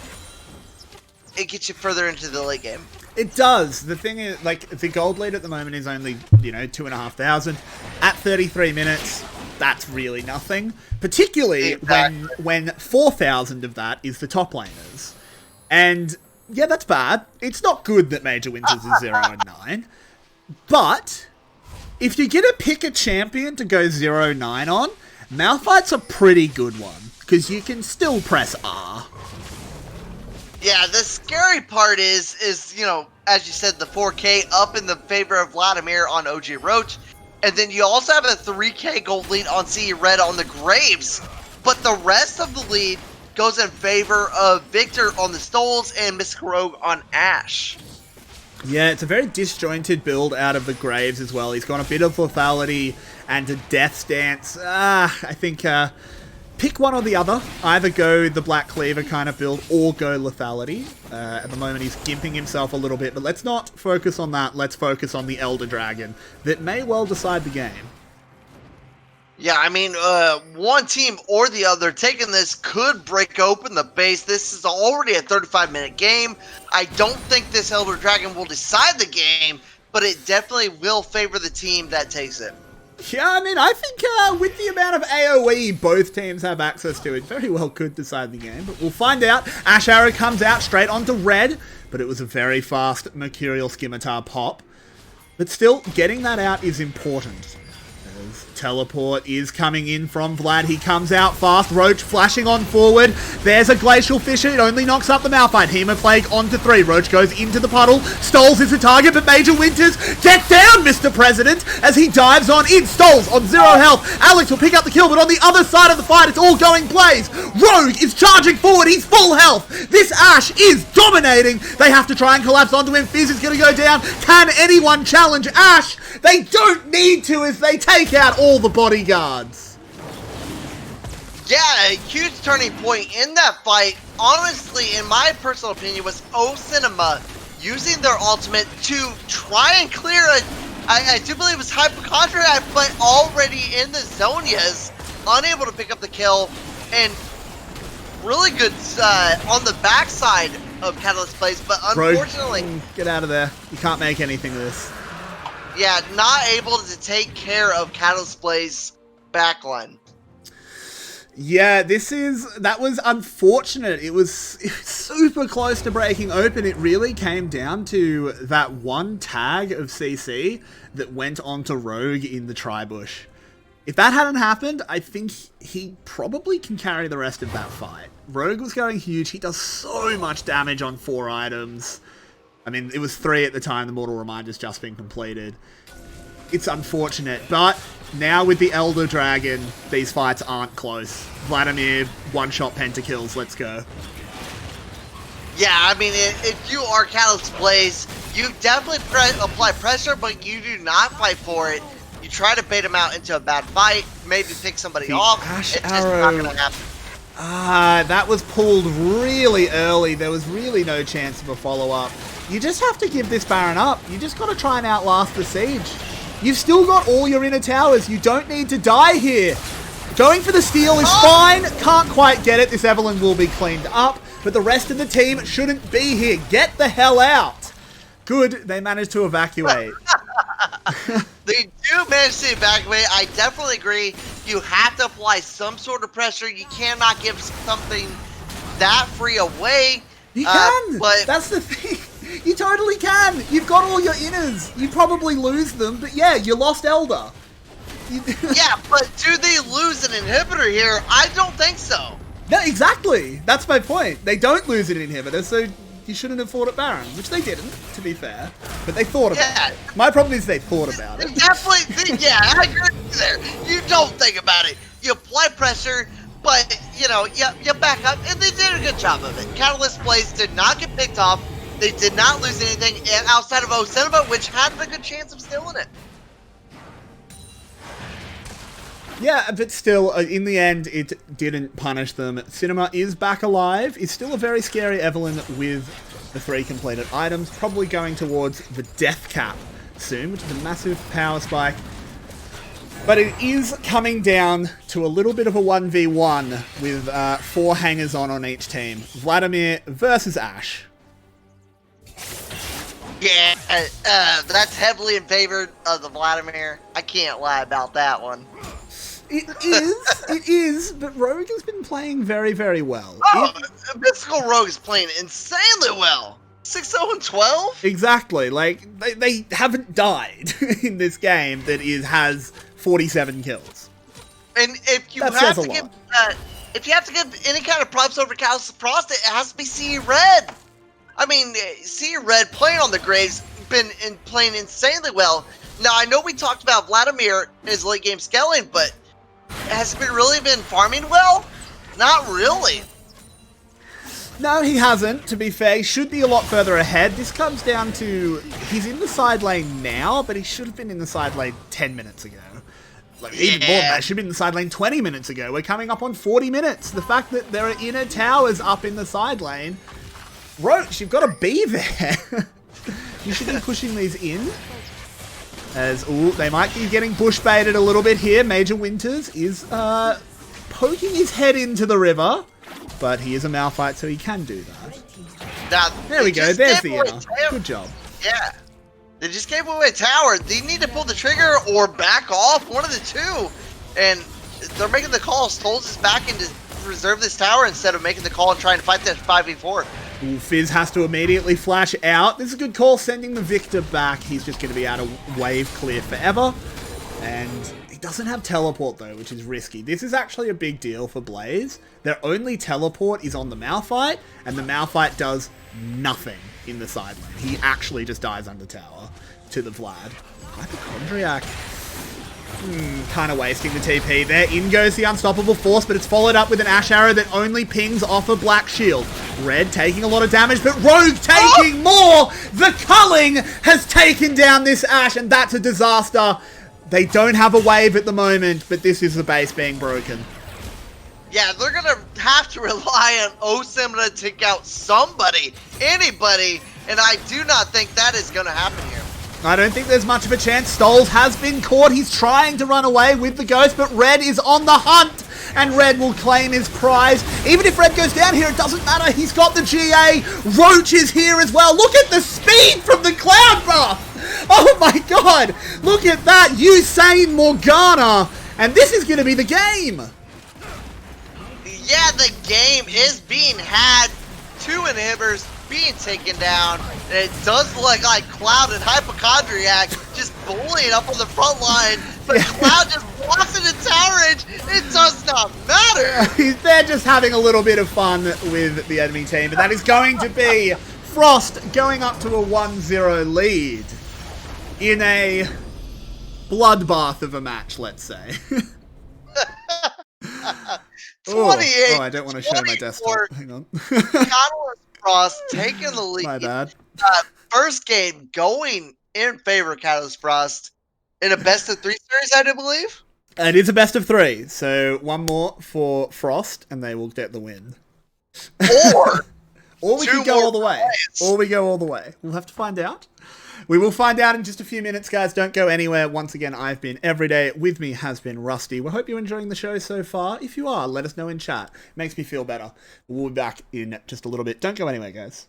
it gets you further into the late game. It does. The thing is, like, the gold lead at the moment is only, 2,500. At 33 minutes, that's really nothing. Particularly when 4,000 of that is the top laners. And, yeah, that's bad. It's not good that Major Winters is 0 and 9. But, if you're going to pick a champion to go 0-9 on, Malphite's a pretty good one. Because you can still press R. Yeah, the scary part is, as you said, the 4K up in the favor of Vladimir on OG Roach. And then you also have a 3K gold lead on CE Red on the Graves. But the rest of the lead goes in favor of Victor on the Stoles and Mystic Rogue on Ashe. Yeah, it's a very disjointed build out of the Graves as well. He's got a bit of lethality and a death stance. I think pick one or the other. Either go the Black Cleaver kind of build or go lethality. At the moment, he's gimping himself a little bit, but let's not focus on that. Let's focus on the Elder Dragon that may well decide the game. Yeah, I mean, one team or the other taking this could break open the base. This is already a 35-minute game. I don't think this Elder Dragon will decide the game, but it definitely will favor the team that takes it. Yeah, I mean, I think with the amount of AoE both teams have access to, it very well could decide the game, but we'll find out. Ash Arrow comes out straight onto red, but it was a very fast Mercurial Scimitar pop. But still, getting that out is important. Teleport is coming in from Vlad. He comes out fast. Roach flashing on forward. There's a Glacial Fissure. It only knocks up the Malphite. Hemoplague onto 3. Roach goes into the puddle. Stoles is the target, but Major Winters get down, Mr. President, as he dives on in. Stoles on 0 health. Alex will pick up the kill, but on the other side of the fight, it's all going Blaze. Rogue is charging forward. He's full health. This Ash is dominating. They have to try and collapse onto him. Fizz is going to go down. Can anyone challenge Ash? They don't need to as they take out all the bodyguards. Yeah, a huge turning point in that fight, honestly, in my personal opinion, was O Cinema using their ultimate to try and clear I do believe it was Hypochondriac, but already in the zone, yes, unable to pick up the kill, and really good on the backside of Catalyst Blaze, but unfortunately... Get out of there. You can't make anything of this. Yeah, not able to take care of Catalyst Blaze backline. Yeah, that was unfortunate. It was super close to breaking open. It really came down to that one tag of CC that went onto Rogue in the Tribush. If that hadn't happened, I think he probably can carry the rest of that fight. Rogue was going huge. He does so much damage on 4 items. I mean, it was 3 at the time. The Mortal Reminder's just been completed. It's unfortunate, but now with the Elder Dragon, these fights aren't close. Vladimir, one-shot pentakills, let's go. Yeah, I mean, if you are Catalyst Blaze, you definitely apply pressure, but you do not fight for it. You try to bait him out into a bad fight, maybe pick somebody off. Ash it's Arrow. just not going to happen. That was pulled really early. There was really no chance of a follow-up. You just have to give this Baron up. You just got to try and outlast the siege. You've still got all your inner towers. You don't need to die here. Going for the steal is fine. Can't quite get it. This Evelyn will be cleaned up, but the rest of the team shouldn't be here. Get the hell out. Good, they managed to evacuate. They do manage to evacuate. I definitely agree. You have to apply some sort of pressure. You cannot give something that free away. You can, but that's the thing. You totally can. You've got all your inners. You probably lose them, but yeah, you lost Elder. Yeah, but do they lose an inhibitor here? I don't think so. No, exactly. That's my point. They don't lose an inhibitor, so you shouldn't have fought at Baron, which they didn't, to be fair. But they thought about it. My problem is they thought about it. Definitely, yeah, I agree with you there. You don't think about it. You apply pressure, but, you know, you back up, and they did a good job of it. Catalyst Blaze did not get picked off. They did not lose anything outside of O Cinema, which had a good chance of stealing it. Yeah, but still, in the end, it didn't punish them. Cinema is back alive. Is still a very scary Evelyn with the 3 completed items. Probably going towards the death cap soon, which is a massive power spike. But it is coming down to a little bit of a 1v1 with 4 hangers-on on each team. Vladimir versus Ash. Yeah, that's heavily in favor of the Vladimir. I can't lie about that one. It is, but Rogue has been playing very, very well. Oh, Mystical Rogue is playing insanely well. 6-0-12? Exactly, like, they haven't died in this game that has 47 kills. And if you have to give any kind of props over Callus Frost, it has to be CE Red. I mean, CE Red playing on the Graves, playing insanely well. Now, I know we talked about Vladimir in his late game scaling, but has he really been farming well? Not really. No, he hasn't, to be fair. He should be a lot further ahead. This comes down to, he's in the side lane now, but he should have been in the side lane 10 minutes ago. Like, even more than that, should have been in the side lane 20 minutes ago. We're coming up on 40 minutes. The fact that there are inner towers up in the side lane. Roach, you've got to be there. You should be pushing these in. As, ooh, they might be getting bush baited a little bit here. Major Winters is poking his head into the river. But he is a Malphite, so he can do that. Now, there we go. There's the inner. Good job. Yeah. They just gave away a tower. They need to pull the trigger or back off. One of the two. And they're making the call. Stolz is back in to reserve this tower instead of making the call and trying to fight that 5v4. Ooh, Fizz has to immediately flash out. This is a good call, sending the Victor back. He's just going to be out of wave clear forever. And he doesn't have teleport, though, which is risky. This is actually a big deal for Blaze. Their only teleport is on the Malphite, and the Malphite does nothing in the side lane. He actually just dies under tower to the Vlad. Hypochondriac. Kind of wasting the TP there. In goes the Unstoppable Force, but it's followed up with an Ash Arrow that only pings off a Black Shield. Red taking a lot of damage, but Rogue taking more! The culling has taken down this Ash, and that's a disaster. They don't have a wave at the moment, but this is the base being broken. Yeah, they're going to have to rely on OSIM to take out somebody, anybody, and I do not think that is going to happen here. I don't think there's much of a chance. Stolz has been caught. He's trying to run away with the Ghost, but Red is on the hunt, and Red will claim his prize. Even if Red goes down here, it doesn't matter. He's got the GA. Roach is here as well. Look at the speed from the Cloud buff. Oh my god. Look at that. Usain Morgana. And this is going to be the game. Yeah, the game is being had. 2 inhibitors being taken down. And it does look like Cloud and Hypochondriac just bullying up on the front line. But Cloud just walks into tower edge. It does not matter. They're just having a little bit of fun with the enemy team. But that is going to be Frost going up to a 1-0 lead in a bloodbath of a match, let's say. 28. Oh, I don't want to show my desktop. Hang on. Catalyst Frost taking the lead. My bad. First game going in favor of Catalyst Frost in a best-of-3 series, I do believe. It is a best of 3, so one more for Frost, and they will get the win. Or we could go all the way. Or we go all the way. We'll have to find out. We will find out in just a few minutes, guys. Don't go anywhere. Once again, I've been Everyday. With me has been Rusty. We hope you're enjoying the show so far. If you are, let us know in chat. Makes me feel better. We'll be back in just a little bit. Don't go anywhere, guys.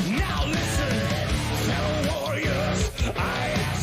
Now listen, fellow warriors, I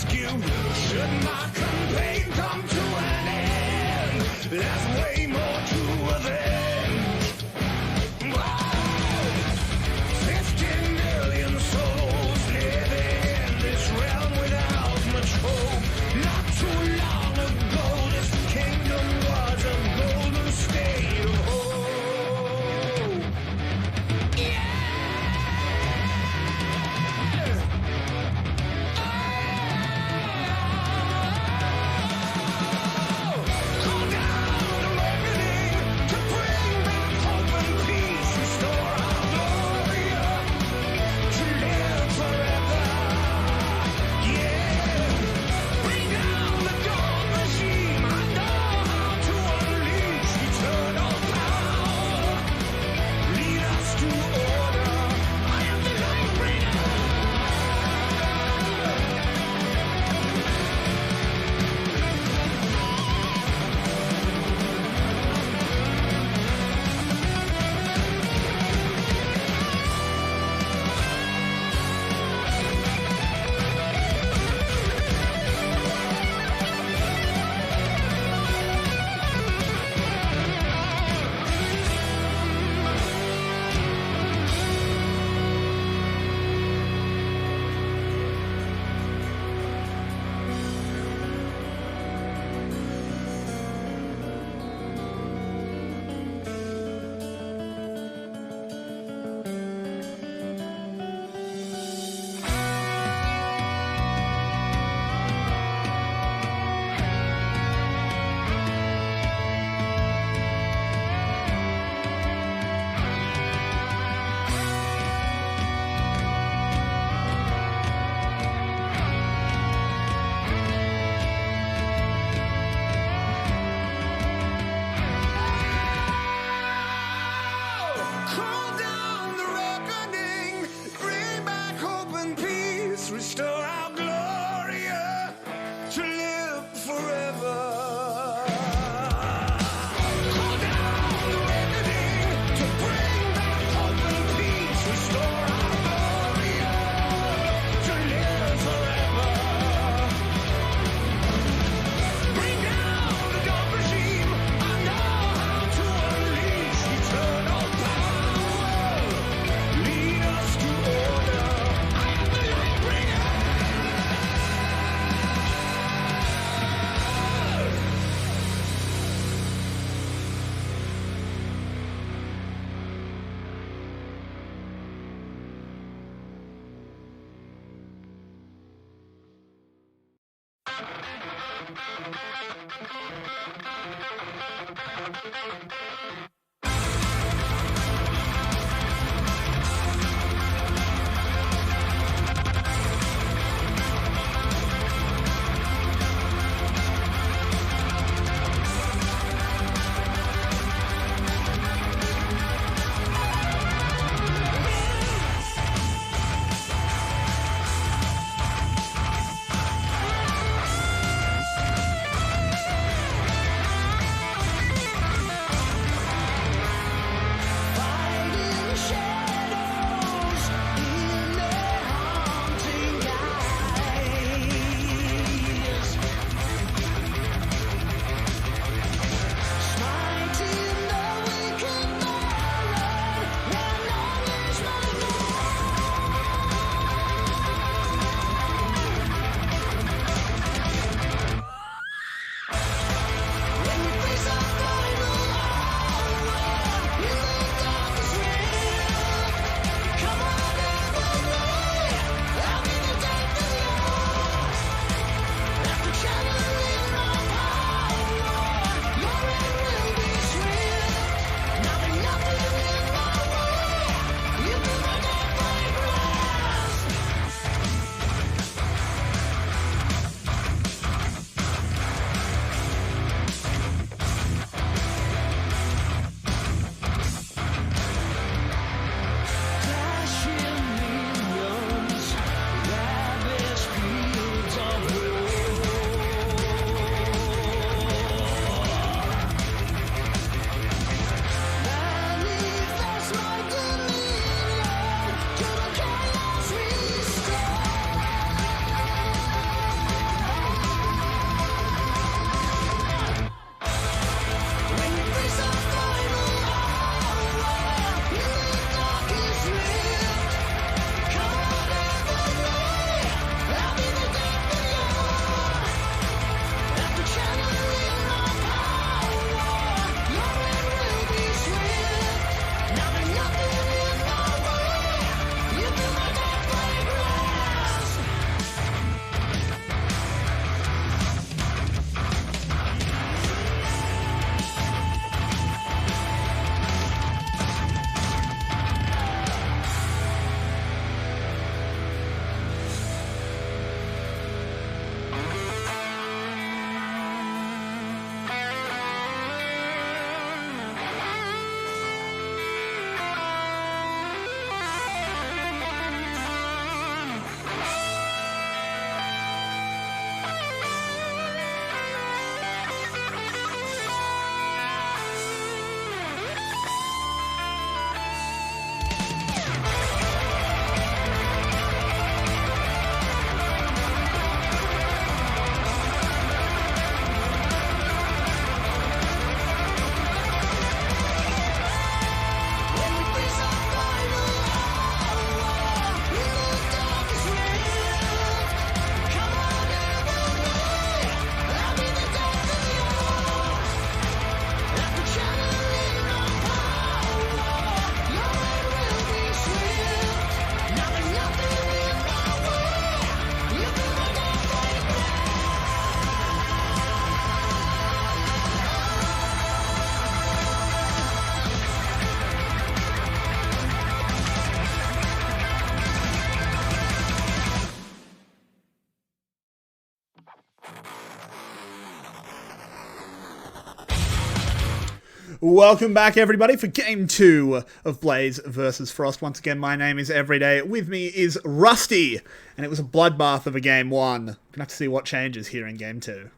Welcome back, everybody, for Game 2 of Blaze vs. Frost. Once again, my name is Everyday. With me is Rusty, and it was a bloodbath of a Game 1. We're going to have to see what changes here in Game 2.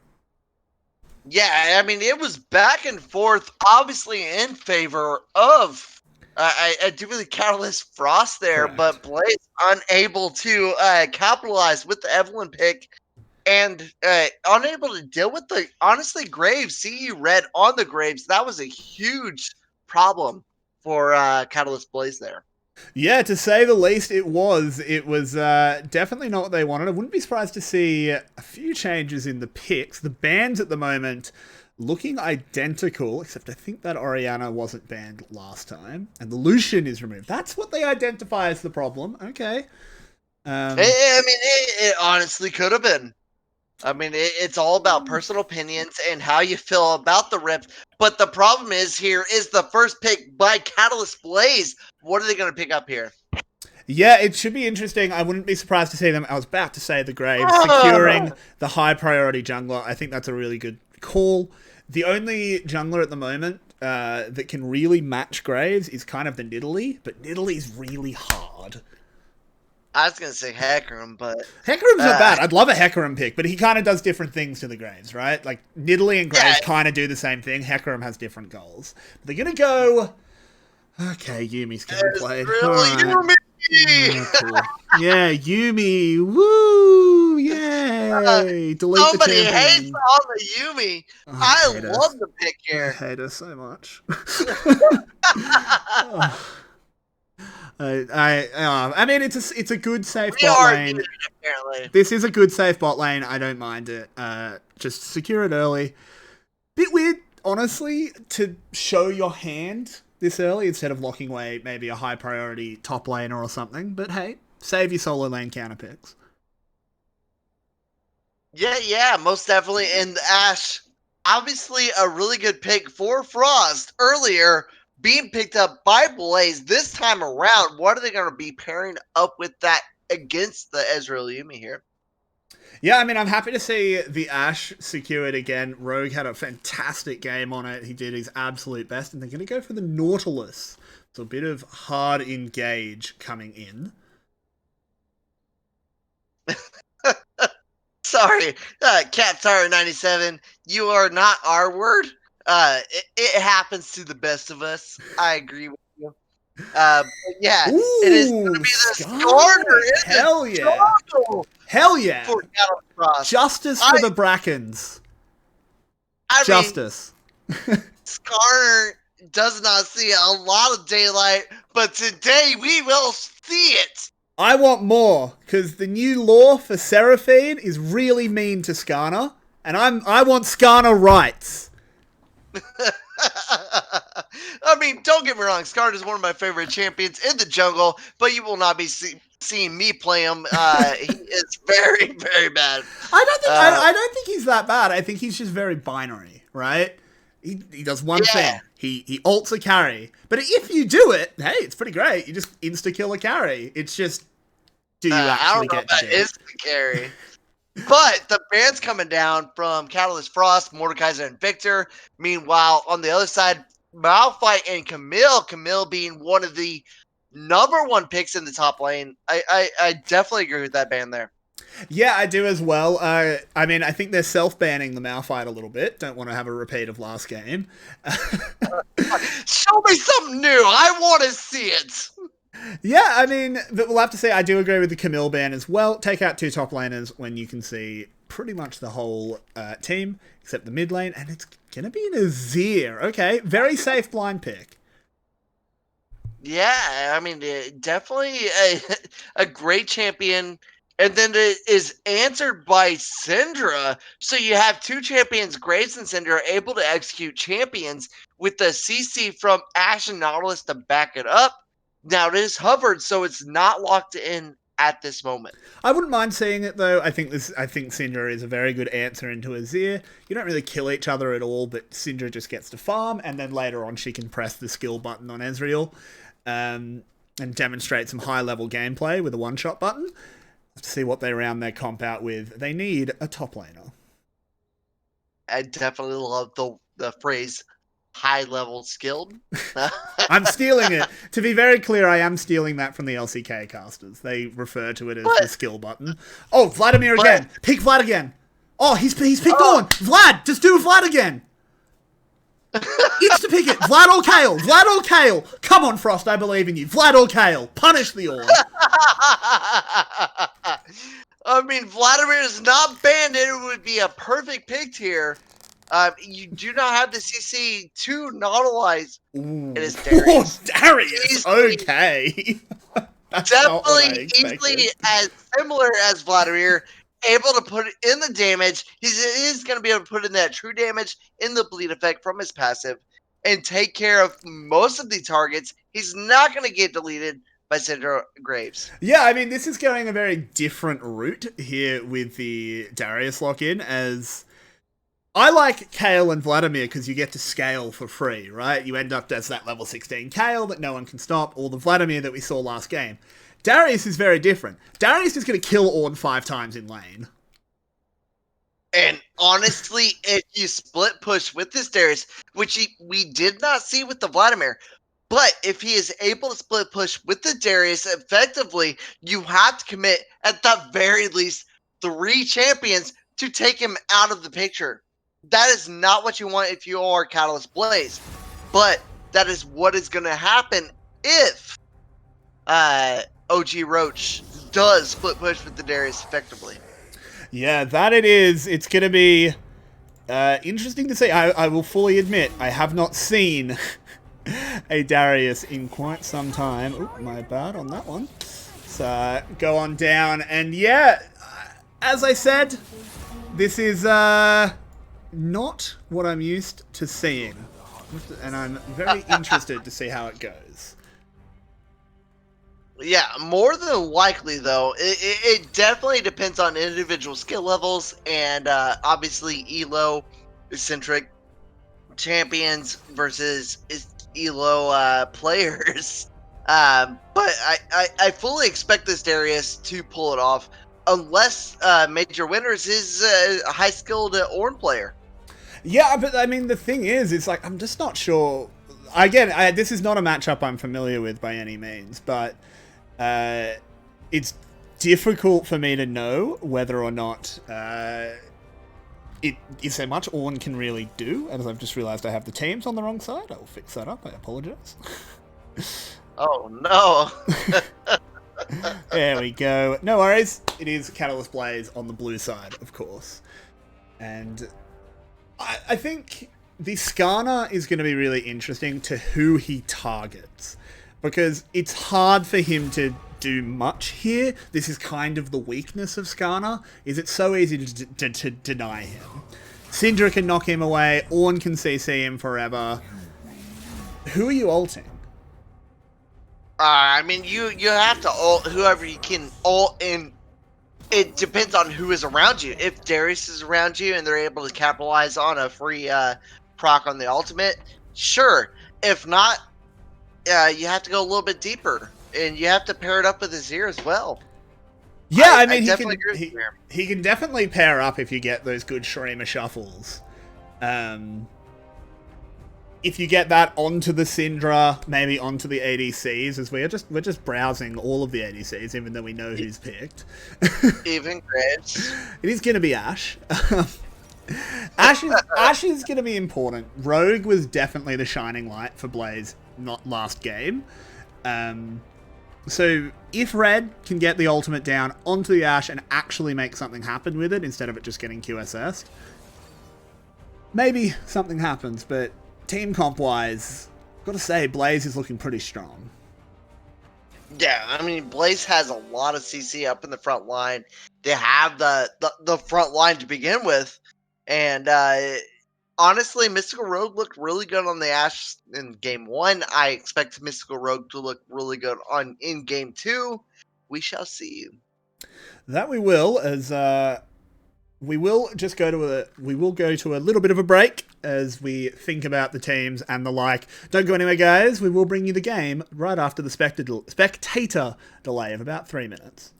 Yeah, I mean, it was back and forth, obviously in favor of, I do really Catalyst Frost there, Correct. but Blaze unable to capitalize with the Evelyn pick and unable to deal with the, honestly, Graves, CE red on the Graves. That was a huge problem for Catalyst Blaze there. Yeah, to say the least, it was. It was definitely not what they wanted. I wouldn't be surprised to see a few changes in the picks. The bans at the moment looking identical, except I think that Orianna wasn't banned last time. And the Lucian is removed. That's what they identify as the problem. Okay. It honestly could have been. I mean, it's all about personal opinions and how you feel about the rip. But the problem is here is the first pick by Catalyst Blaze. What are they going to pick up here? Yeah, it should be interesting. I wouldn't be surprised to see them. I was about to say the Graves securing the high priority jungler. I think that's a really good call. The only jungler at the moment that can really match Graves is kind of the Nidalee, but Nidalee's really hard. I was going to say Hecarim, but... Hecarim's not bad. I'd love a Hecarim pick, but he kind of does different things to the Graves, right? Like, Nidalee and Graves kind of do the same thing. Hecarim has different goals. But they're going to go... Okay, Yumi's getting played. Really Yumi! Cool. Yeah, Yumi. Woo! Yay! Delete Somebody the hates champion. on the Yumi. I love the pick I here. hate her so much. I mean, it's a good safe bot lane. Apparently. This is a good safe bot lane. I don't mind it. Just secure it early. Bit weird, honestly, to show your hand this early instead of locking away maybe a high priority top laner or something. But hey, save your solo lane counter picks. Yeah, most definitely. And Ash, obviously a really good pick for Frost earlier, being picked up by Blaze this time around. What are they going to be pairing up with that against the Ezreal Yumi here? Yeah, I mean, I'm happy to see the Ashe secured again. Rogue had a fantastic game on it. He did his absolute best, and they're going to go for the Nautilus. So a bit of hard engage coming in. Sorry, Captara97, you are not our word. It happens to the best of us. I agree with you. But yeah, Ooh, it is going to be the starter. Hell yeah. Hell yeah. For Frost. Justice for the Brackens. Justice. Skarner does not see a lot of daylight, but today we will see it. I want more, because the new lore for Seraphine is really mean to Skarner, and I want Skarner rights. I mean, don't get me wrong, Skarner is one of my favorite champions in the jungle, but you will not be seeing me play him. He is very, very bad. I don't think he's that bad. I think he's just very binary, right? He does one thing. He ults a carry. But if you do it, hey, it's pretty great. You just insta-kill a carry. It's just, do you actually get to do it? Insta carry. But the ban's coming down from Catalyst Frost, Mordekaiser, and Victor. Meanwhile, on the other side, Malphite and Camille. Camille being one of the #1 picks in the top lane. I definitely agree with that ban there. Yeah, I do as well. I mean, I think they're self-banning the Malphite a little bit. Don't want to have a repeat of last game. Show me something new. I want to see it. Yeah, I mean, we'll have to say I do agree with the Camille ban as well. Take out 2 top laners when you can see pretty much the whole team, except the mid lane, and it's going to be an Azir. Okay, very safe blind pick. Yeah, I mean, definitely a great champion. And then it is answered by Syndra. So you have 2 champions, Graves and Syndra, able to execute champions with the CC from Ashe and Nautilus to back it up. Now it is hovered, so it's not locked in at this moment. I wouldn't mind seeing it though. I think Syndra is a very good answer into Azir. You don't really kill each other at all, but Syndra just gets to farm, and then later on she can press the skill button on Ezreal and demonstrate some high-level gameplay with a one-shot button. To see what they round their comp out with. They need a top laner. I definitely love the phrase high-level skilled. I'm stealing it. To be very clear, I am stealing that from the LCK casters. They refer to it as the skill button. Oh, Vladimir again. Pick Vlad again. Oh, he's picked on. Vlad, just do Vlad again. Insta pick it. Vlad or Kale. Vlad or Kale. Come on, Frost, I believe in you. Vlad or Kale. Punish the Orn. I mean, Vladimir is not banned. It would be a perfect pick here. You do not have the CC to normalize. It is Darius. Oh, Darius. Okay. Definitely easily as similar as Vladimir. Able to put in the damage. He is going to be able to put in that true damage in the bleed effect from his passive and take care of most of the targets. He's not going to get deleted by Syndra Graves. Yeah, I mean, this is going a very different route here with the Darius lock-in, as I like Kale and Vladimir because you get to scale for free, right? You end up as that level 16 Kale that no one can stop, or the Vladimir that we saw last game. Darius is very different. Darius is going to kill Ornn 5 times in lane. And honestly, if you split push with this Darius, which we did not see with the Vladimir, but if he is able to split push with the Darius effectively, you have to commit at the very least 3 champions to take him out of the picture. That is not what you want if you are Catalyst Blaze. But that is what is going to happen if OG Roach does split push with the Darius effectively. Yeah, that it is. It's going to be interesting to see. I will fully admit, I have not seen a Darius in quite some time. Oh, my bad on that one. So, go on down. And yeah, as I said, this is not what I'm used to seeing. And I'm very interested to see how it goes. Yeah, more than likely, though, it definitely depends on individual skill levels and obviously Elo-centric champions versus Elo players. But I fully expect this Darius to pull it off unless Major Winners is a high-skilled Ornn player. Yeah, but I mean, the thing is, it's like, I'm just not sure. Again, this is not a matchup I'm familiar with by any means, but it's difficult for me to know whether or not is there much Ornn can really do, as I've just realized I have the teams on the wrong side. I will fix that up, I apologize. Oh no. There we go. No worries, it is Catalyst Blaze on the blue side, of course. And I think the Skarner is going to be really interesting to who he targets, because it's hard for him to do much here. This is kind of the weakness of Skarner, is it's so easy to deny him. Syndra can knock him away, Ornn can CC him forever. Who are you ulting? I mean, you have to ult whoever you can ult, and it depends on who is around you. If Darius is around you and they're able to capitalize on a free proc on the ultimate, sure. If not, you have to go a little bit deeper, and you have to pair it up with Azir as well. Yeah, I mean, he can definitely pair up if you get those good Shurima shuffles. If you get that onto the Syndra, maybe onto the ADCs, as we're just browsing all of the ADCs, even though we know who's picked. Even Graves. It is going to be Ashe. Ashe is going to be important. Rogue was definitely the shining light for Blaze, not last game. So if Red can get the ultimate down onto the Ashe and actually make something happen with it instead of it just getting QSS'd, maybe something happens. But team comp wise, gotta say, Blaze is looking pretty strong. Yeah, I mean, Blaze has a lot of CC up in the front line. They have the front line to begin with. And honestly, Mystical Rogue looked really good on the Ashe in game 1. I expect Mystical Rogue to look really good in game 2. We shall see. That we will, as we will go to a little bit of a break as we think about the teams and the like. Don't go anywhere, guys. We will bring you the game right after the spectator delay of about 3 minutes.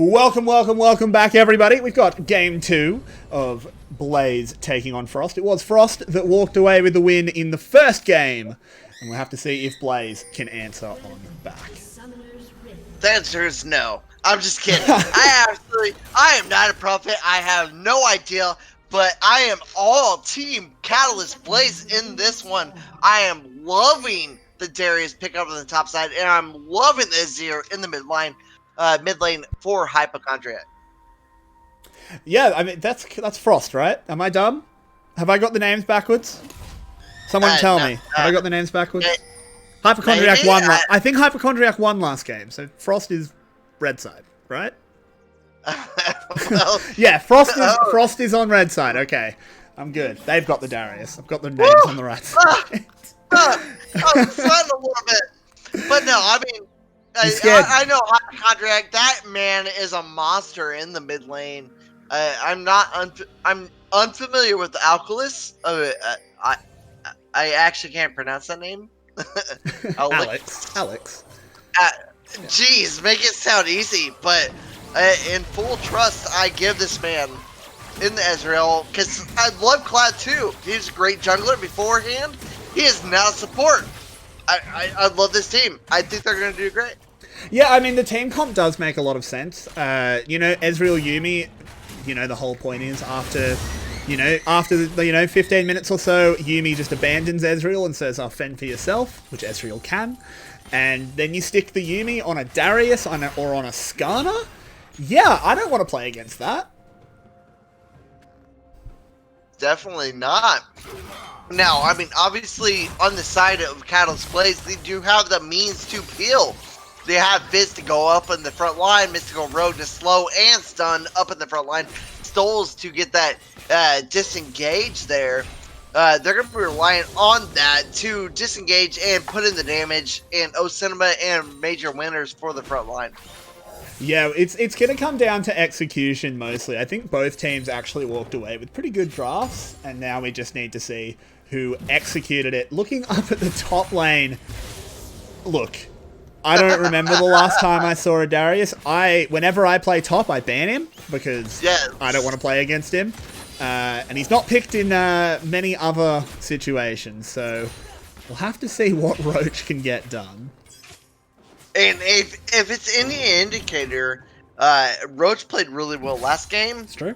Welcome back, everybody. We've got Game 2 of Blaze taking on Frost. It was Frost that walked away with the win in the first game, and we'll have to see if Blaze can answer on back. The answer is no. I'm just kidding. I am not a prophet. I have no idea, but I am all Team Catalyst Blaze in this one. I am loving the Darius pickup on the top side, and I'm loving the Azir in the mid lane for Hypochondriac. Yeah, I mean, that's Frost, right? Am I dumb? Have I got the names backwards? Someone tell me. Have I got the names backwards? Hypochondriac maybe, won. I think Hypochondriac won last game, so Frost is red side, right? Well, Yeah, Frost is on red side. Okay, I'm good. They've got the Darius. I've got the names on the right side. I'm sweating a little bit, but no, I mean, I know Hypochondriac. That man is a monster in the mid lane. I'm unfamiliar with the Alkalus. I actually can't pronounce that name. Alex. Jeez, make it sound easy, but in full trust, I give this man in the Ezreal, because I love Cloud too. He was a great jungler beforehand. He is now support. I love this team. I think they're going to do great. Yeah, I mean, the team comp does make a lot of sense. Ezreal Yuumi, the whole point is after 15 minutes or so, Yuumi just abandons Ezreal and says, I'll fend for yourself, which Ezreal can. And then you stick the Yuumi on a Darius or on a Skarner. Yeah, I don't want to play against that. Definitely not. Now, I mean, obviously, on the side of Catalyst Blaze, they do have the means to peel. They have Fizz to go up in the front line, Mystical Rogue to slow and stun up in the front line, Stoles to get that disengage there. They're going to be relying on that to disengage and put in the damage, and O-Cinema and Major Winners for the front line. Yeah, it's going to come down to execution mostly. I think both teams actually walked away with pretty good drafts, and now we just need to see who executed it. Looking up at the top lane, look, I don't remember the last time I saw a Darius. Whenever I play top, I ban him because I don't want to play against him. And he's not picked in many other situations, so we'll have to see what Roach can get done. And if it's any indicator, Roach played really well last game. It's true.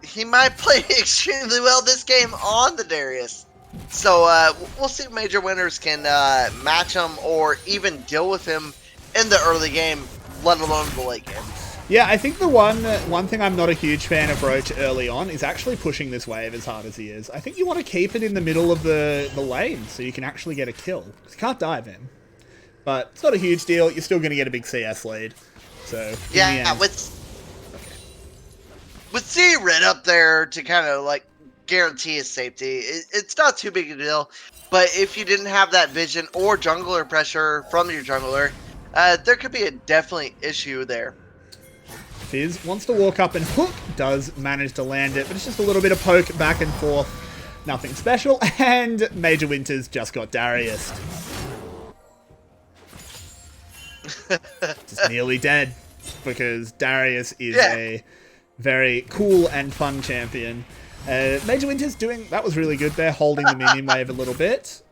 He might play extremely well this game on the Darius. So we'll see if Major Winners can match him or even deal with him in the early game, let alone the late game. Yeah, I think the one thing I'm not a huge fan of Roach early on is actually pushing this wave as hard as he is. I think you want to keep it in the middle of the lane so you can actually get a kill. You can't dive in. But it's not a huge deal. You're still going to get a big CS lead. So yeah, with C Red up there to kind of like guarantee his safety, it's not too big a deal. But if you didn't have that vision or jungler pressure from your jungler, there could be a definitely issue there. Fizz wants to walk up and hook, does manage to land it, but it's just a little bit of poke back and forth. Nothing special, and Major Winters just got Darius. Just nearly dead, because Darius is a very cool and fun champion. Major Winters that was really good there, holding the minion wave a little bit.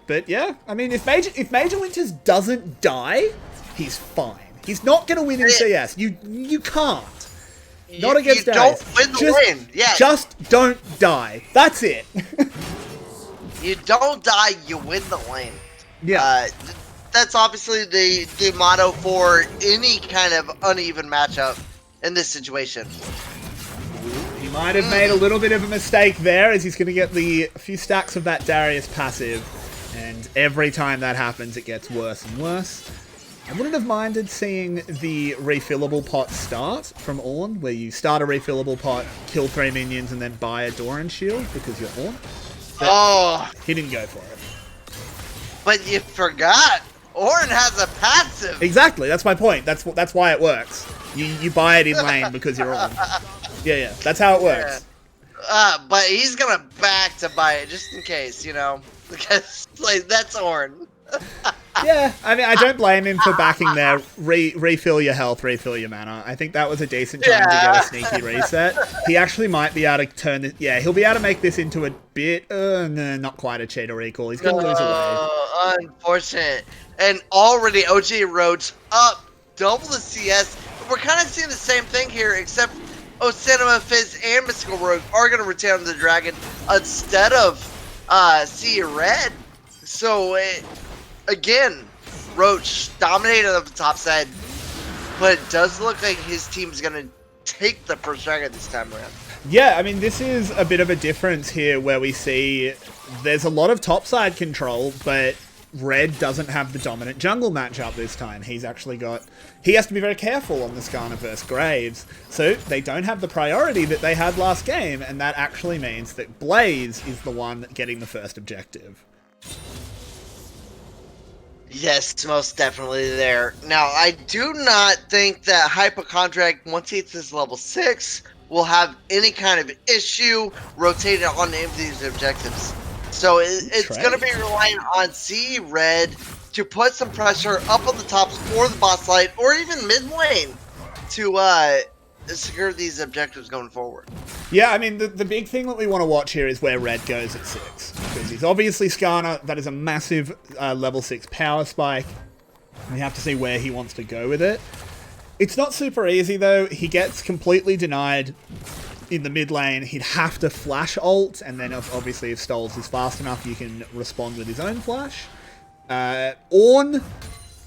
But yeah, I mean, if Major Winters doesn't die, he's fine. He's not going to win in CS. You can't. Not against Darius. Don't win the lane. Yeah. Just don't die. That's it. You don't die, you win the lane. Yeah. That's obviously the motto for any kind of uneven matchup in this situation. He might have made a little bit of a mistake there, as he's going to get a few stacks of that Darius passive. And every time that happens, it gets worse and worse. I wouldn't have minded seeing the refillable pot start from Ornn, where you start a refillable pot, kill 3 minions, and then buy a Doran shield because you're Ornn. But he didn't go for it. But you forgot, Ornn has a passive. Exactly, that's my point. That's why it works. You buy it in lane because you're Ornn. Yeah, that's how it works. But he's gonna back to buy it just in case, because that's Ornn. Yeah, I mean, I don't blame him for backing there. Refill your health, refill your mana. I think that was a decent time to get a sneaky reset. He actually might be able to turn this... Yeah, he'll be able to make this into a bit... no, not quite a cheater recall. He's going to lose a wave. Unfortunate. And already OG Roach up double the CS. We're kind of seeing the same thing here, except O-Cinema, Fizz, and Mystical Rogue are going to return the Dragon instead of See Red. So... Again, Roach dominated on the top side. but it does look like his team is going to take the first dragon this time around. Yeah, I mean, this is a bit of a difference here where we see there's a lot of topside control, but Red doesn't have the dominant jungle matchup this time. He's actually got... He has to be very careful on the Skarner versus Graves, so they don't have the priority that they had last game, and that actually means that Blaze is the one getting the first objective. Yes, most definitely there. Now, I do not think that Hypochondriac, once he hits his level 6, will have any kind of issue rotating on any of these objectives. So it's going to be relying on C Red to put some pressure up on the tops or the boss lane or even mid lane to secure these objectives going forward. Yeah, I mean, the big thing that we want to watch here is where Red goes at 6. Because he's obviously Skarner. That is a massive level 6 power spike. We have to see where he wants to go with it. It's not super easy, though. He gets completely denied in the mid lane. He'd have to flash ult, and then obviously if Stoles is fast enough, you can respond with his own flash. Ornn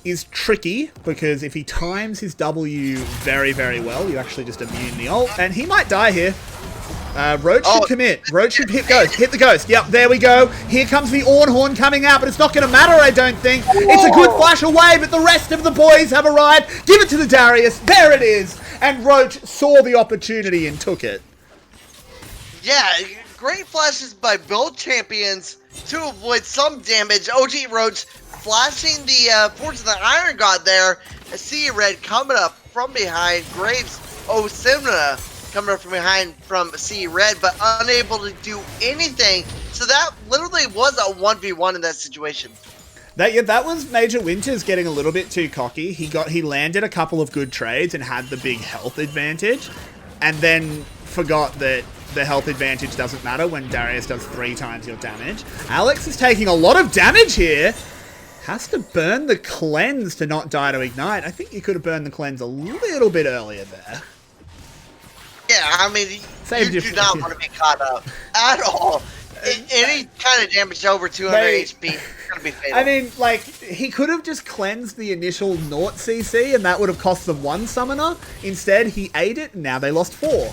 is tricky, because if he times his W very, very well, you actually just immune the ult, and he might die here. Roach should commit. Roach should hit Ghost. Hit the Ghost. Yep, there we go. Here comes the Ornn horn coming out, but it's not going to matter, I don't think. It's a good flash away, but the rest of the boys have arrived. Give it to the Darius. There it is. And Roach saw the opportunity and took it. Yeah, great flashes by both champions to avoid some damage. OG Roach flashing the Forge of the Iron God there. I see Red coming up from behind. Graves Osimna coming up from behind from C Red, but unable to do anything. So that literally was a 1v1 in that situation. That was Major Winters getting a little bit too cocky. He landed a couple of good trades and had the big health advantage, and then forgot that the health advantage doesn't matter when Darius does 3 times your damage. Alex is taking a lot of damage here. Has to burn the cleanse to not die to ignite. I think you could have burned the cleanse a little bit earlier there. Yeah, I mean, you do not want to be caught up at all. Any kind of damage over 200 HP is going to be fatal. I mean, like, he could have just cleansed the initial Naught CC and that would have cost them 1 summoner. Instead, he ate it and now they lost 4.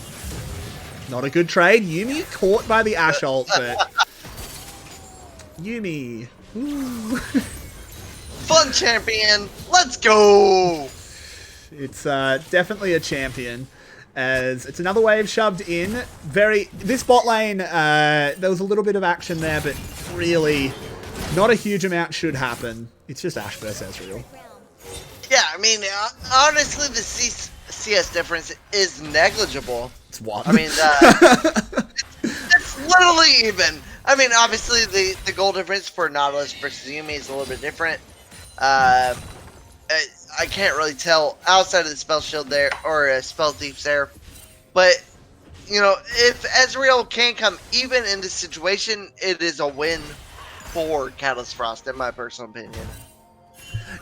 Not a good trade. Yuumi caught by the Ashe ult, but... Yuumi. Ooh. Fun champion. Let's go. It's definitely a champion. As it's another wave shoved in. This bot lane, there was a little bit of action there, but really not a huge amount should happen. It's just Ashe versus Ezreal. Yeah, I mean, honestly, the CS difference is negligible. It's 1. I mean, it's literally even. I mean, obviously, the goal difference for Nautilus versus Yuumi is a little bit different. I can't really tell outside of the spell shield there, or spell thieves there. But, you know, if Ezreal can come even in this situation, it is a win for Catalyst Frost, in my personal opinion.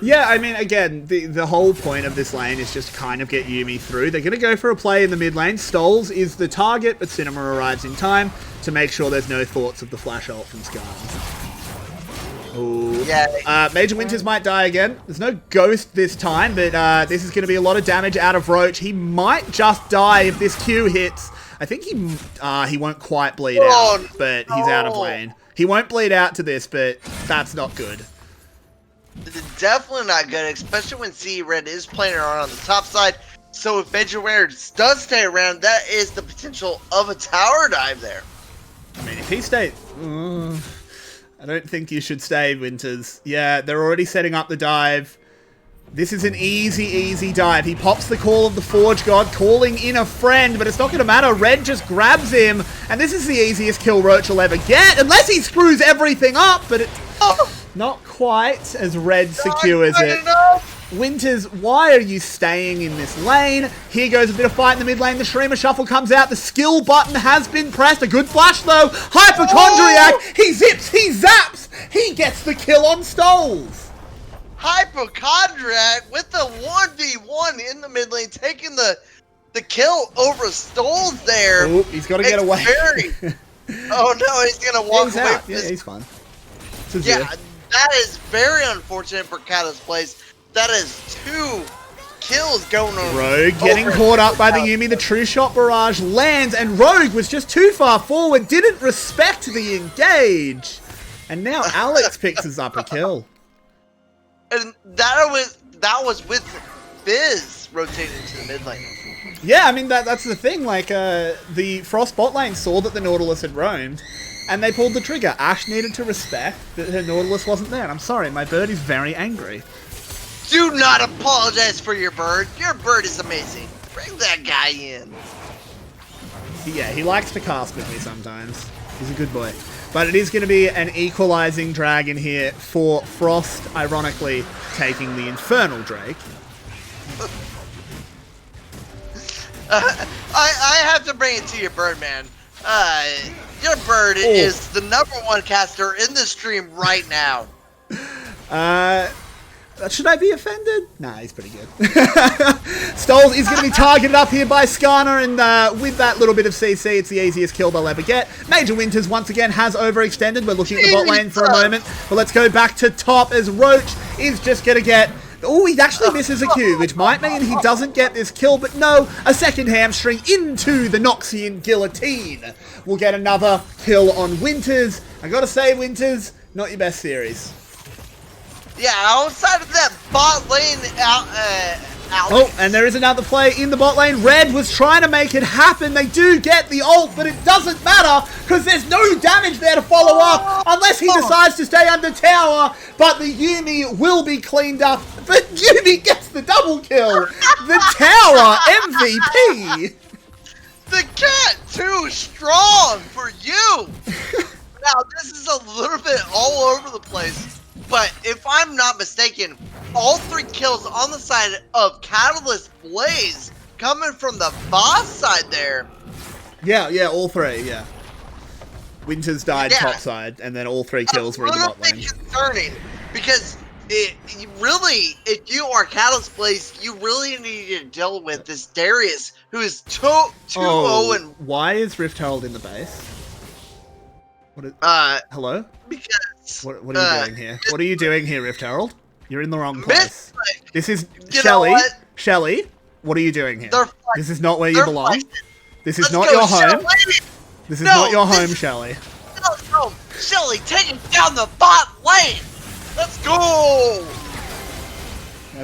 Yeah, I mean, again, the whole point of this lane is just kind of get Yuumi through. They're going to go for a play in the mid lane. Stoles is the target, but Cinema arrives in time to make sure there's no thoughts of the flash ult from Skarner. Ooh. Yeah. Major Winters might die again. There's no Ghost this time, but this is going to be a lot of damage out of Roach. He might just die if this Q hits. I think he won't quite bleed out, but he's out of lane. He won't bleed out to this, but that's not good. Definitely not good, especially when C Red is playing around on the top side. So if Major Winters does stay around, that is the potential of a tower dive there. I mean, if he stays... I don't think you should stay, Winters. Yeah, they're already setting up the dive. This is an easy dive. He pops the call of the Forge God, calling in a friend, but it's not going to matter. Red just grabs him, and this is the easiest kill Roach will ever get, unless he screws everything up, but it's not quite as Red secures it. Winters, why are you staying in this lane? Here goes a bit of fight in the mid lane. The Shriemer Shuffle comes out. The skill button has been pressed. A good flash, though. Hypochondriac. He zips. He zaps. He gets the kill on Stoles. Hypochondriac with the 1v1 in the mid lane, taking the kill over Stoles there. Ooh, he's got to get away. Oh, no, he's going to walk away from this. He's fine. Yeah, that is very unfortunate for Catalyst Blaze. That is 2 kills going on. Rogue getting caught up by the Yuumi. The True Shot Barrage lands, and Rogue was just too far forward, didn't respect the engage. And now Alex picks us up a kill. And that was with Fizz rotating to the mid lane. Yeah, I mean, that's the thing. Like, the Frost bot lane saw that the Nautilus had roamed, and they pulled the trigger. Ashe needed to respect that her Nautilus wasn't there. And I'm sorry, my bird is very angry. Do not apologize for your bird. Your bird is amazing. Bring that guy in. Yeah, he likes to cast with me sometimes. He's a good boy. But it is going to be an equalizing dragon here for Frost, ironically taking the Infernal Drake. I have to bring it to your bird, man. Your bird is the #1 caster in the stream right now. Should I be offended? Nah, he's pretty good. Stoles is going to be targeted up here by Skarner, and with that little bit of CC, it's the easiest kill they'll ever get. Major Winters, once again, has overextended. We're looking at the bot lane for a moment, but let's go back to top as Roach is just going to get... Oh, he actually misses a Q, which might mean he doesn't get this kill, but no, a second hamstring into the Noxian Guillotine. We'll get another kill on Winters. I gotta say, Winters, not your best series. Yeah, outside of that bot lane out. Oh, and there is another play in the bot lane. Red was trying to make it happen. They do get the ult, but it doesn't matter because there's no damage there to follow up unless he decides to stay under tower. But the Yuumi will be cleaned up. But Yuumi gets the double kill. The tower MVP. The cat too strong for you. Now this is a little bit all over the place. But if I'm not mistaken, all 3 kills on the side of Catalyst Blaze coming from the boss side there. Yeah, all 3, yeah. Winters died top side, and then all 3 kills were in the bot lane. That's concerning, because if you are Catalyst Blaze, you really need to deal with this Darius, who is 2-0 and... Why is Rift Herald in the base? Hello? Because... What are you doing here? What are you doing here, Rift Herald? You're in the wrong place. This is... Shelly, what are you doing here? This is not where you belong. This is not your home. This is not your home, Shelly. No, Shelly, taking down the bot lane! Let's go!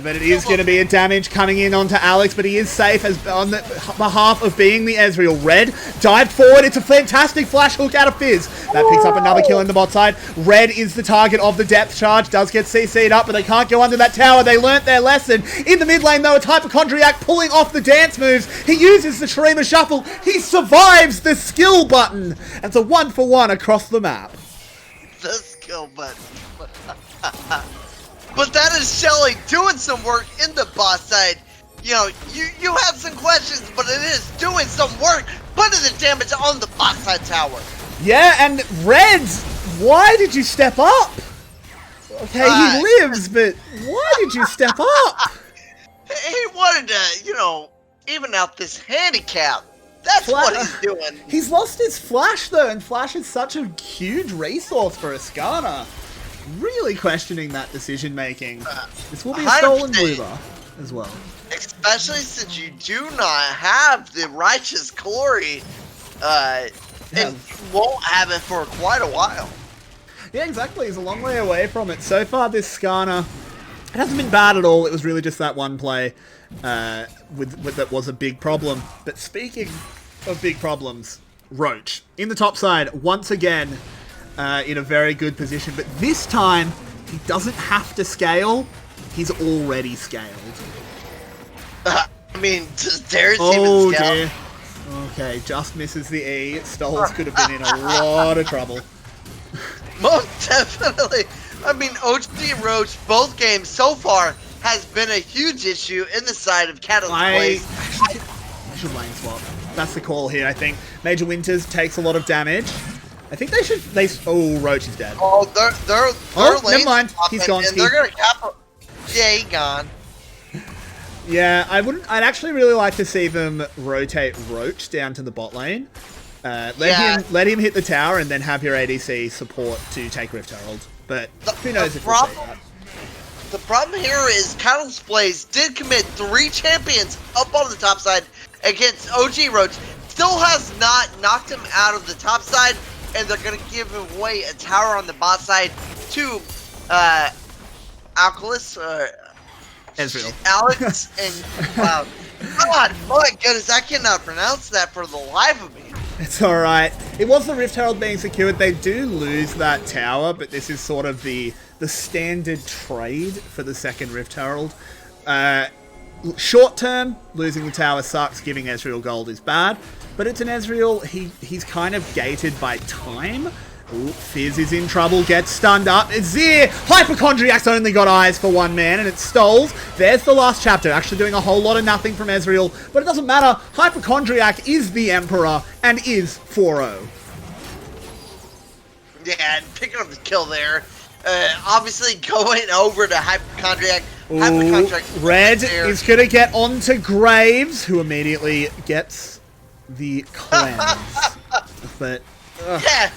But it is going to be a damage coming in onto Alex, but he is safe as on the behalf of being the Ezreal. Red dived forward. It's a fantastic flash hook out of Fizz. That picks up another kill in the bot side. Red is the target of the depth charge. Does get CC'd up, but they can't go under that tower. They learnt their lesson. In the mid lane, though, it's Hypochondriac pulling off the dance moves. He uses the Shurima Shuffle. He survives the skill button. And it's a 1-for-1 across the map. The skill button. But that is Shelly doing some work in the boss side. You know, you have some questions, but it is doing some work, putting the damage on the boss side tower. Yeah, and Reds, why did you step up? Okay, he lives, but why did you step up? He wanted to, even out this handicap. That's what he's doing. He's lost his Flash, though, and Flash is such a huge resource for Iskana. Really questioning that decision-making. This will be a stolen blue bar as well. Especially since you do not have the Righteous Glory, and won't have it for quite a while. Yeah, exactly. He's a long way away from it. So far, this Skarner, it hasn't been bad at all. It was really just that one play that was a big problem. But speaking of big problems, Roach in the top side once again. In a very good position, but this time he doesn't have to scale. He's already scaled. I mean, does Darius even scale? Dear. Okay, just misses the E. Stoles could have been in a lot of trouble. Most definitely. I mean, OG Roach, both games so far, has been a huge issue in the side of Catalyst Blaze. I should lane swap. That's the call here, I think. Major Winters takes a lot of damage. I think they should. Oh, Roach is dead. Oh, they're never mind. He's gone. And they're gonna cap. Yeah, he's gone. Yeah, I'd actually really like to see them rotate Roach down to the bot lane. Let him hit the tower and then have your ADC support to take Rift Herald. But who knows if we'll see that. The problem here is Catalyst Blaze did commit 3 champions up on the top side against OG Roach. Still has not knocked him out of the top side, and they're going to give away a tower on the bot side to Alcalis, Ezreal. Alex, and wow. God, my goodness, I cannot pronounce that for the life of me. It's alright. It was the Rift Herald being secured. They do lose that tower, but this is sort of the standard trade for the second Rift Herald. Short term, losing the tower sucks, giving Ezreal gold is bad, but it's an Ezreal, he's kind of gated by time. Ooh, Fizz is in trouble, gets stunned up. Azir! Hypochondriac's only got eyes for one man, and it stalls. There's the last chapter, actually doing a whole lot of nothing from Ezreal, but it doesn't matter. Hypochondriac is the Emperor, and is 4-0. Yeah, and picking up the kill there. Obviously going over to Hypochondriac. Hypochondriac Red is going to get onto Graves, who immediately gets the cleanse. But, yeah.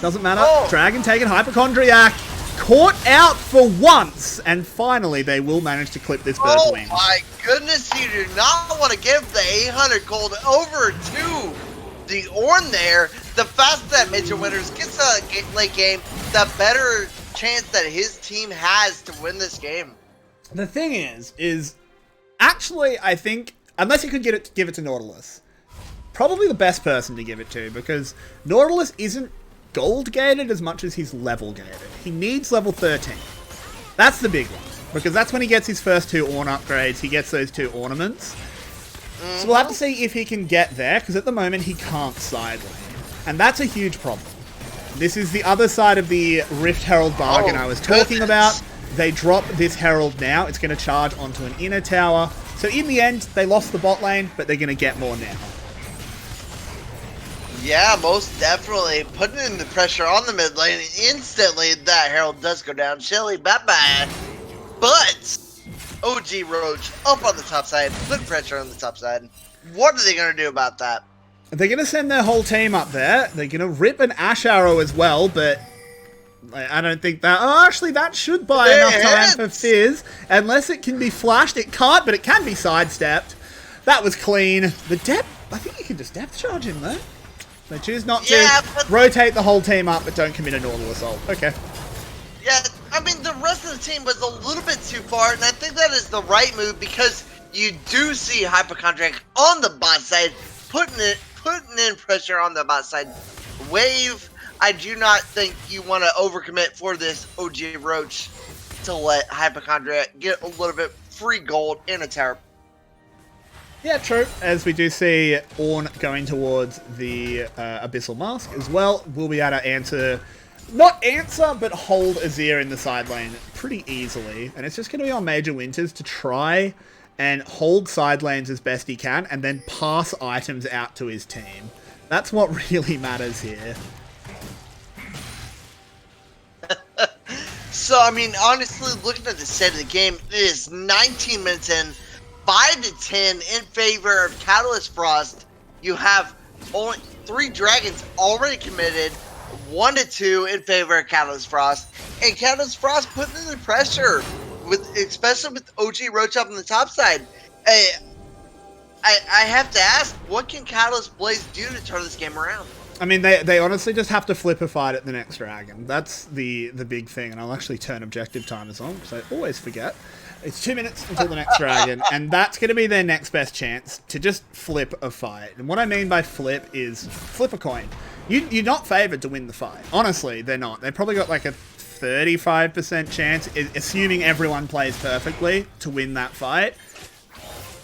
Doesn't matter. Dragon taking Hypochondriac. Caught out for once. And finally, they will manage to clip this bird's wings. Oh my goodness, you do not want to give the 800 gold over to the Ornn there. The faster that Major Winners gets a late game, the better chance that his team has to win this game. The thing is actually, I think, unless you could give it to Nautilus, probably the best person to give it to, because Nautilus isn't gold gated as much as he's level gated. He needs level 13. That's the big one, because that's when he gets his first 2 Ornn upgrades. He gets those 2 ornaments. So we'll have to see if he can get there, because at the moment he can't side lane. And that's a huge problem. This is the other side of the Rift Herald bargain I was talking about. They drop this Herald now. It's going to charge onto an inner tower. So in the end, they lost the bot lane, but they're going to get more now. Yeah, most definitely. Putting in the pressure on the mid lane, and instantly that Herald does go down. Shelly, bye-bye. But OG Roach up on the top side, put pressure on the top side. What are they going to do about that? They're going to send their whole team up there. They're going to rip an Ash Arrow as well, but I don't think that... Oh, actually, that should buy enough time for Fizz. Unless it can be flashed. It can't, but it can be sidestepped. That was clean. The depth... I think you can just depth charge him there. They choose not to. Rotate the whole team up, but don't commit a Nautilus ult. Okay. Yeah, I mean, the rest of the team was a little bit too far, and I think that is the right move, because you do see Hypochondriac on the bot side, putting in pressure on the bot side. Wave, I do not think you want to overcommit for this OG Roach to let Hypochondriac get a little bit free gold in a tower. Yeah, true. As we do see Ornn going towards the Abyssal Mask as well, we'll be able to answer... Not answer, but hold Azir in the side lane pretty easily. And it's just going to be on Major Winters to try and hold side lanes as best he can, and then pass items out to his team. That's what really matters here. So, I mean, honestly, looking at the set of the game, it is 19 minutes in, 5-10 in favor of Catalyst Frost. You have only 3 dragons already committed, 1-2 in favor of Catalyst Frost, and Catalyst Frost putting in the pressure, especially with OG Roach up on the top side. I have to ask, what can Catalyst Blaze do to turn this game around? I mean, they honestly just have to flip a fight at the next dragon. That's the big thing, and I'll actually turn objective timers on, because I always forget. It's 2 minutes until the next dragon, and that's going to be their next best chance to just flip a fight. And what I mean by flip is flip a coin. You're not favored to win the fight. Honestly, they're not. They've probably got like a 35% chance, assuming everyone plays perfectly, to win that fight.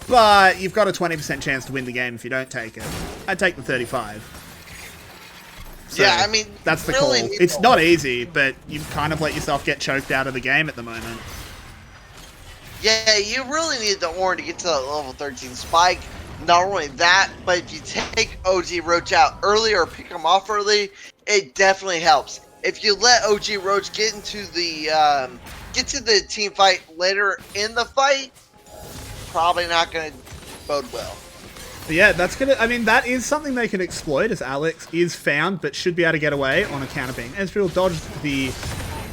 But you've got a 20% chance to win the game if you don't take it. I'd take the 35. So yeah, I mean, that's the really call. It's not easy, but you've kind of let yourself get choked out of the game at the moment. Yeah, you really need the Ornn to get to that level 13 spike. Not only that, but if you take OG Roach out early or pick him off early, it definitely helps. If you let OG Roach get into the team fight later in the fight, probably not going to bode well. But yeah, that is something they can exploit, as Alex is found, but should be able to get away on account of being Ezreal dodged the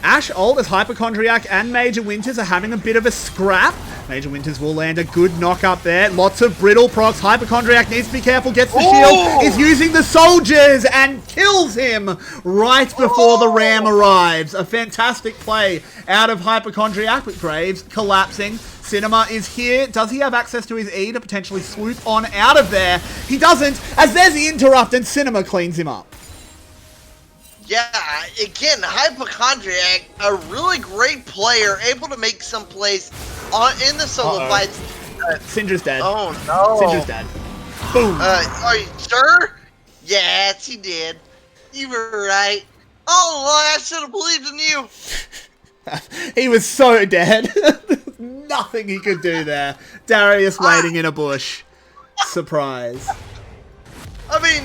Ash Ult as Hypochondriac and Major Winters are having a bit of a scrap. Major Winters will land a good knock up there. Lots of brittle procs. Hypochondriac needs to be careful, gets the shield, is using the soldiers and kills him right before the ram arrives. A fantastic play out of Hypochondriac, but Graves collapsing. Cinema is here. Does he have access to his E to potentially swoop on out of there? He doesn't, as there's the interrupt and Cinema cleans him up. Yeah, again, Hypochondriac, a really great player, able to make some plays in the solo fights. Syndra's dead. Oh, no. Syndra's dead. Boom. Are you sure? Yes, he did. You were right. Oh, I should have believed in you. He was so dead. Nothing he could do there. Darius waiting in a bush. Surprise. I mean,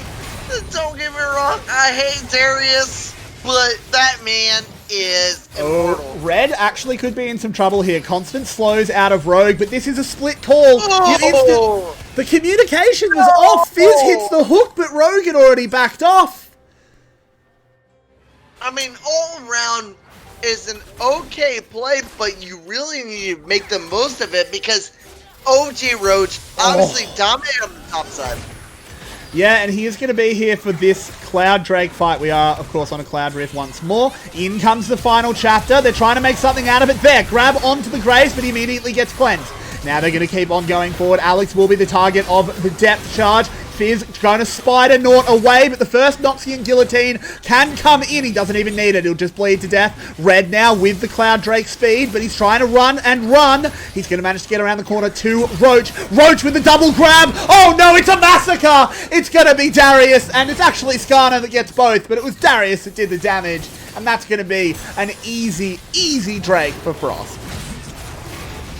don't get me wrong, I hate Darius, but that man is immortal. Red actually could be in some trouble here. Constant slows out of Rogue, but this is a split call. The communication was off. Fizz hits the hook, but Rogue had already backed off. I mean, all around is an okay play, but you really need to make the most of it because OG Roach obviously dominated on the top side. Yeah, and he is going to be here for this Cloud Drake fight. We are, of course, on a Cloud Rift once more. In comes the final chapter. They're trying to make something out of it there. Grab onto the Graves, but he immediately gets cleansed. Now they're going to keep on going forward. Alex will be the target of the depth charge. Fizz trying to spider Naught away, but the first Noxian Guillotine can come in. He doesn't even need it. He'll just bleed to death. Red now with the Cloud Drake speed, but he's trying to run and run. He's going to manage to get around the corner to Roach. Roach with the double grab. Oh no, it's a massacre. It's going to be Darius, and it's actually Skarner that gets both, but it was Darius that did the damage, and that's going to be an easy, easy Drake for Frost.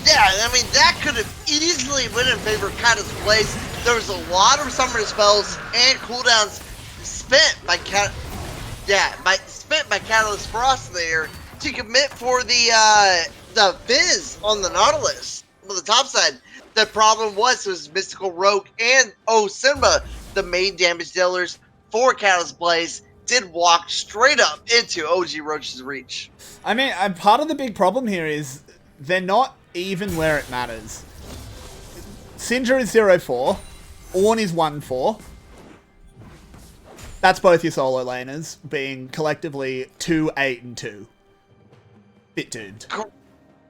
Yeah, I mean, that could have easily went in favor of Kata's plays. There was a lot of summoner spells and cooldowns spent by Catalyst Frost there to commit for the Fizz on the Nautilus on the top side. The problem was Mystical Rogue and Simba, the main damage dealers for Catalyst plays, did walk straight up into OG Roach's reach. I mean, part of the big problem here is they're not even where it matters. Syndra is 0-4. Ornn is 1-4. That's both your solo laners being collectively 2-8-2. Bit doomed.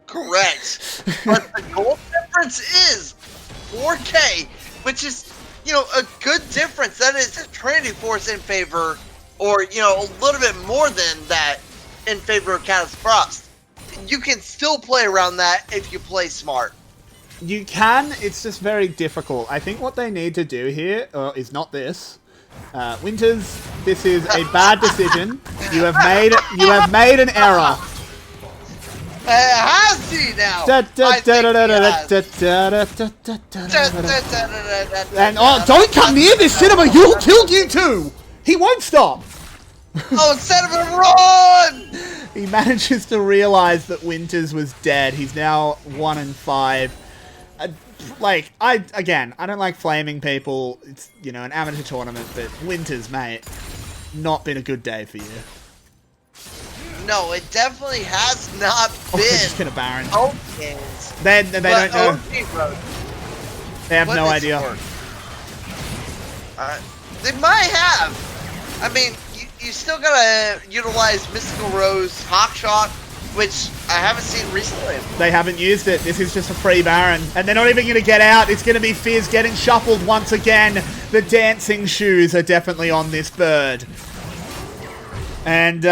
Correct. But the goal difference is 4K, which is, a good difference. That is a Trinity Force in favor, or, a little bit more than that in favor of Catalyst Frost. You can still play around that if you play smart. You can, it's just very difficult. I think what they need to do here is not this. Winters, this is a bad decision. You have made an error. Has he now? And don't come near this cinema, you'll kill you too! He won't stop! Oh, Cinnamon, run! He manages to realize that Winters was dead. He's now 1-5. I don't like flaming people. It's, an amateur tournament, but Winters, mate, not been a good day for you. No, it definitely has not been. They're just gonna Baron. Okay. They don't know. They have no idea. They might have. I mean, you still gotta utilize Mystical Rose Hawkshot, which I haven't seen recently. They haven't used it. This is just a free Baron. And they're not even going to get out. It's going to be Fizz getting shuffled once again. The dancing shoes are definitely on this bird. And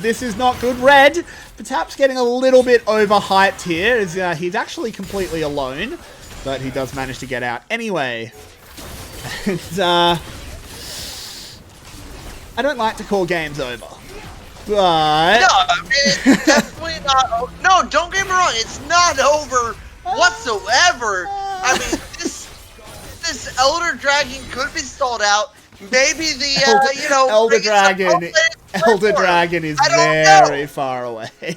this is not good. Red, perhaps getting a little bit overhyped here. As, he's actually completely alone. But he does manage to get out anyway. And, I don't like to call games over. But... No, I mean, it's definitely not over. No, don't get me wrong. It's not over whatsoever. I mean, this Elder Dragon could be stalled out. Maybe the, Elder Dragon is very far away.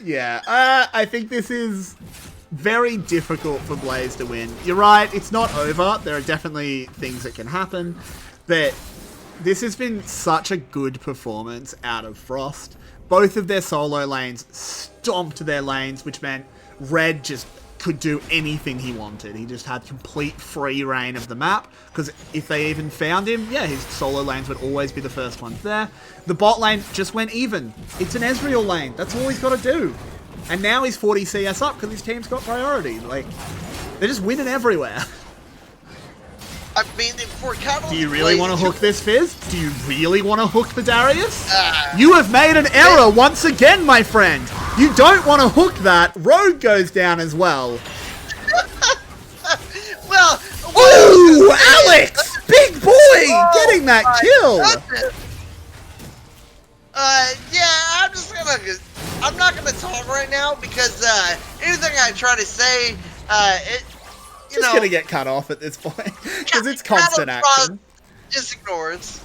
Yeah, I think this is very difficult for Blaze to win. You're right, it's not over. There are definitely things that can happen. But This has been such a good performance out of Frost. Both of their solo lanes stomped their lanes, which meant Red just could do anything he wanted. He just had complete free reign of the map, because if they even found him, yeah, his solo lanes would always be the first ones there. The bot lane just went even. It's an Ezreal lane. That's all he's got to do. And now he's 40 CS up because his team's got priority. Like, they're just winning everywhere. I mean, for Catalyst, do you really want to hook this, Fizz? Do you really want to hook the Darius? You have made an error once again, my friend. You don't want to hook that. Rogue goes down as well. Well, ooh, Alex! Big boy! Getting that kill! Yeah, I'm not gonna talk right now because anything I try to say, just gonna get cut off at this point because it's constant action. Just ignores.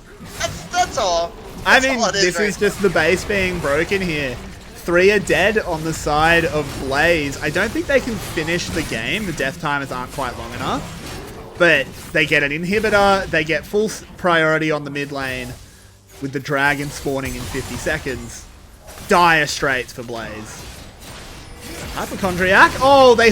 That's all. I mean, this is just the base being broken here. 3 are dead on the side of Blaze. I don't think they can finish the game. The death timers aren't quite long enough. But they get an inhibitor. They get full priority on the mid lane with the dragon spawning in 50 seconds. Dire straits for Blaze. Hypochondriac. Oh, they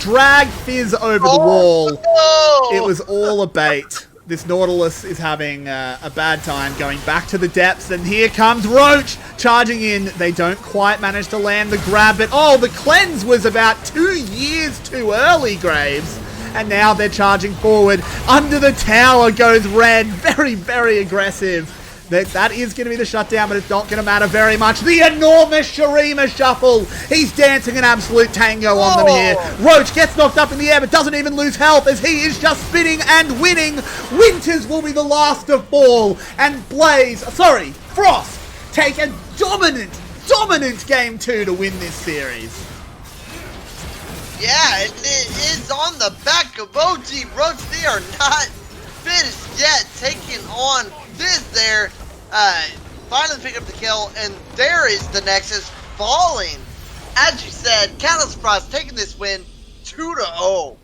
drag Fizz over the wall. No! It was all a bait. This Nautilus is having a bad time going back to the depths, and here comes Roach charging in. They don't quite manage to land the grab, but oh, the cleanse was about 2 years too early, Graves. And now they're charging forward. Under the tower goes Red. Very, very aggressive. That is going to be the shutdown, but it's not going to matter very much. The enormous Shurima shuffle. He's dancing an absolute tango on them here. Roach gets knocked up in the air, but doesn't even lose health as he is just spinning and winning. Winters will be the last to fall. And Frost take a dominant game 2 to win this series. Yeah, it is on the back of OG Roach. They are not finished yet, taking on Fizz there, finally pick up the kill, and there is the Nexus falling. As you said, Catalyst Frost taking this win 2-0.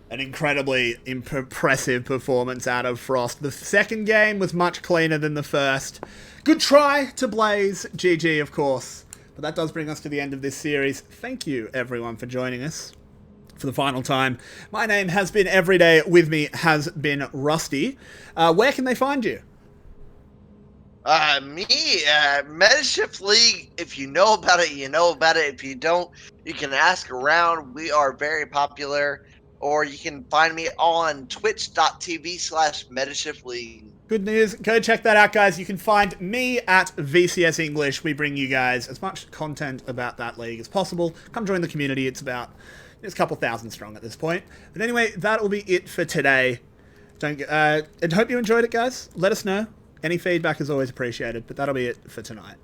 An incredibly impressive performance out of Frost. The second game was much cleaner than the first. Good try to Blaze. GG, of course. But that does bring us to the end of this series. Thank you, everyone, for joining us for the final time. My name has been Everyday. With me has been Rusty. Where can they find you? Metashift League, if you know about it, you know about it. If you don't, you can ask around. We are very popular. Or you can find me on twitch.tv/Metashift League. Good news. Go check that out, guys. You can find me at VCS English. We bring you guys as much content about that league as possible. Come join the community. It's a couple thousand strong at this point. But anyway, that'll be it for today. And hope you enjoyed it, guys. Let us know. Any feedback is always appreciated, but that'll be it for tonight.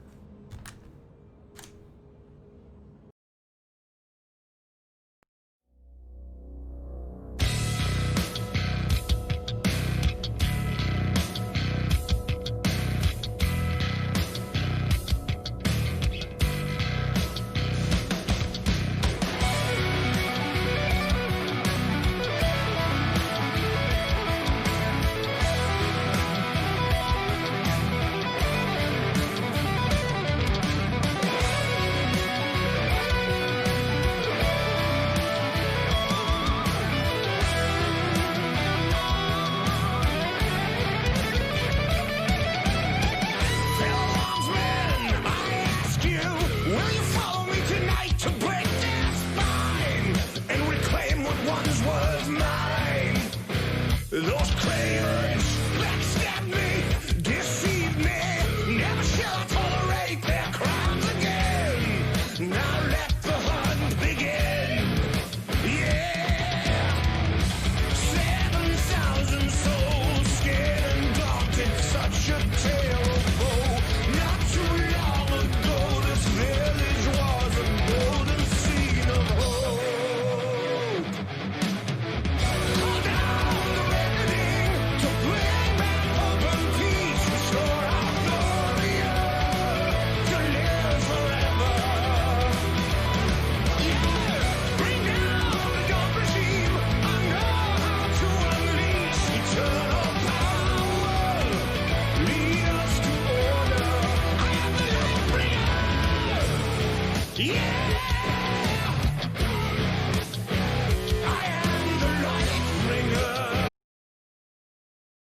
Yeah.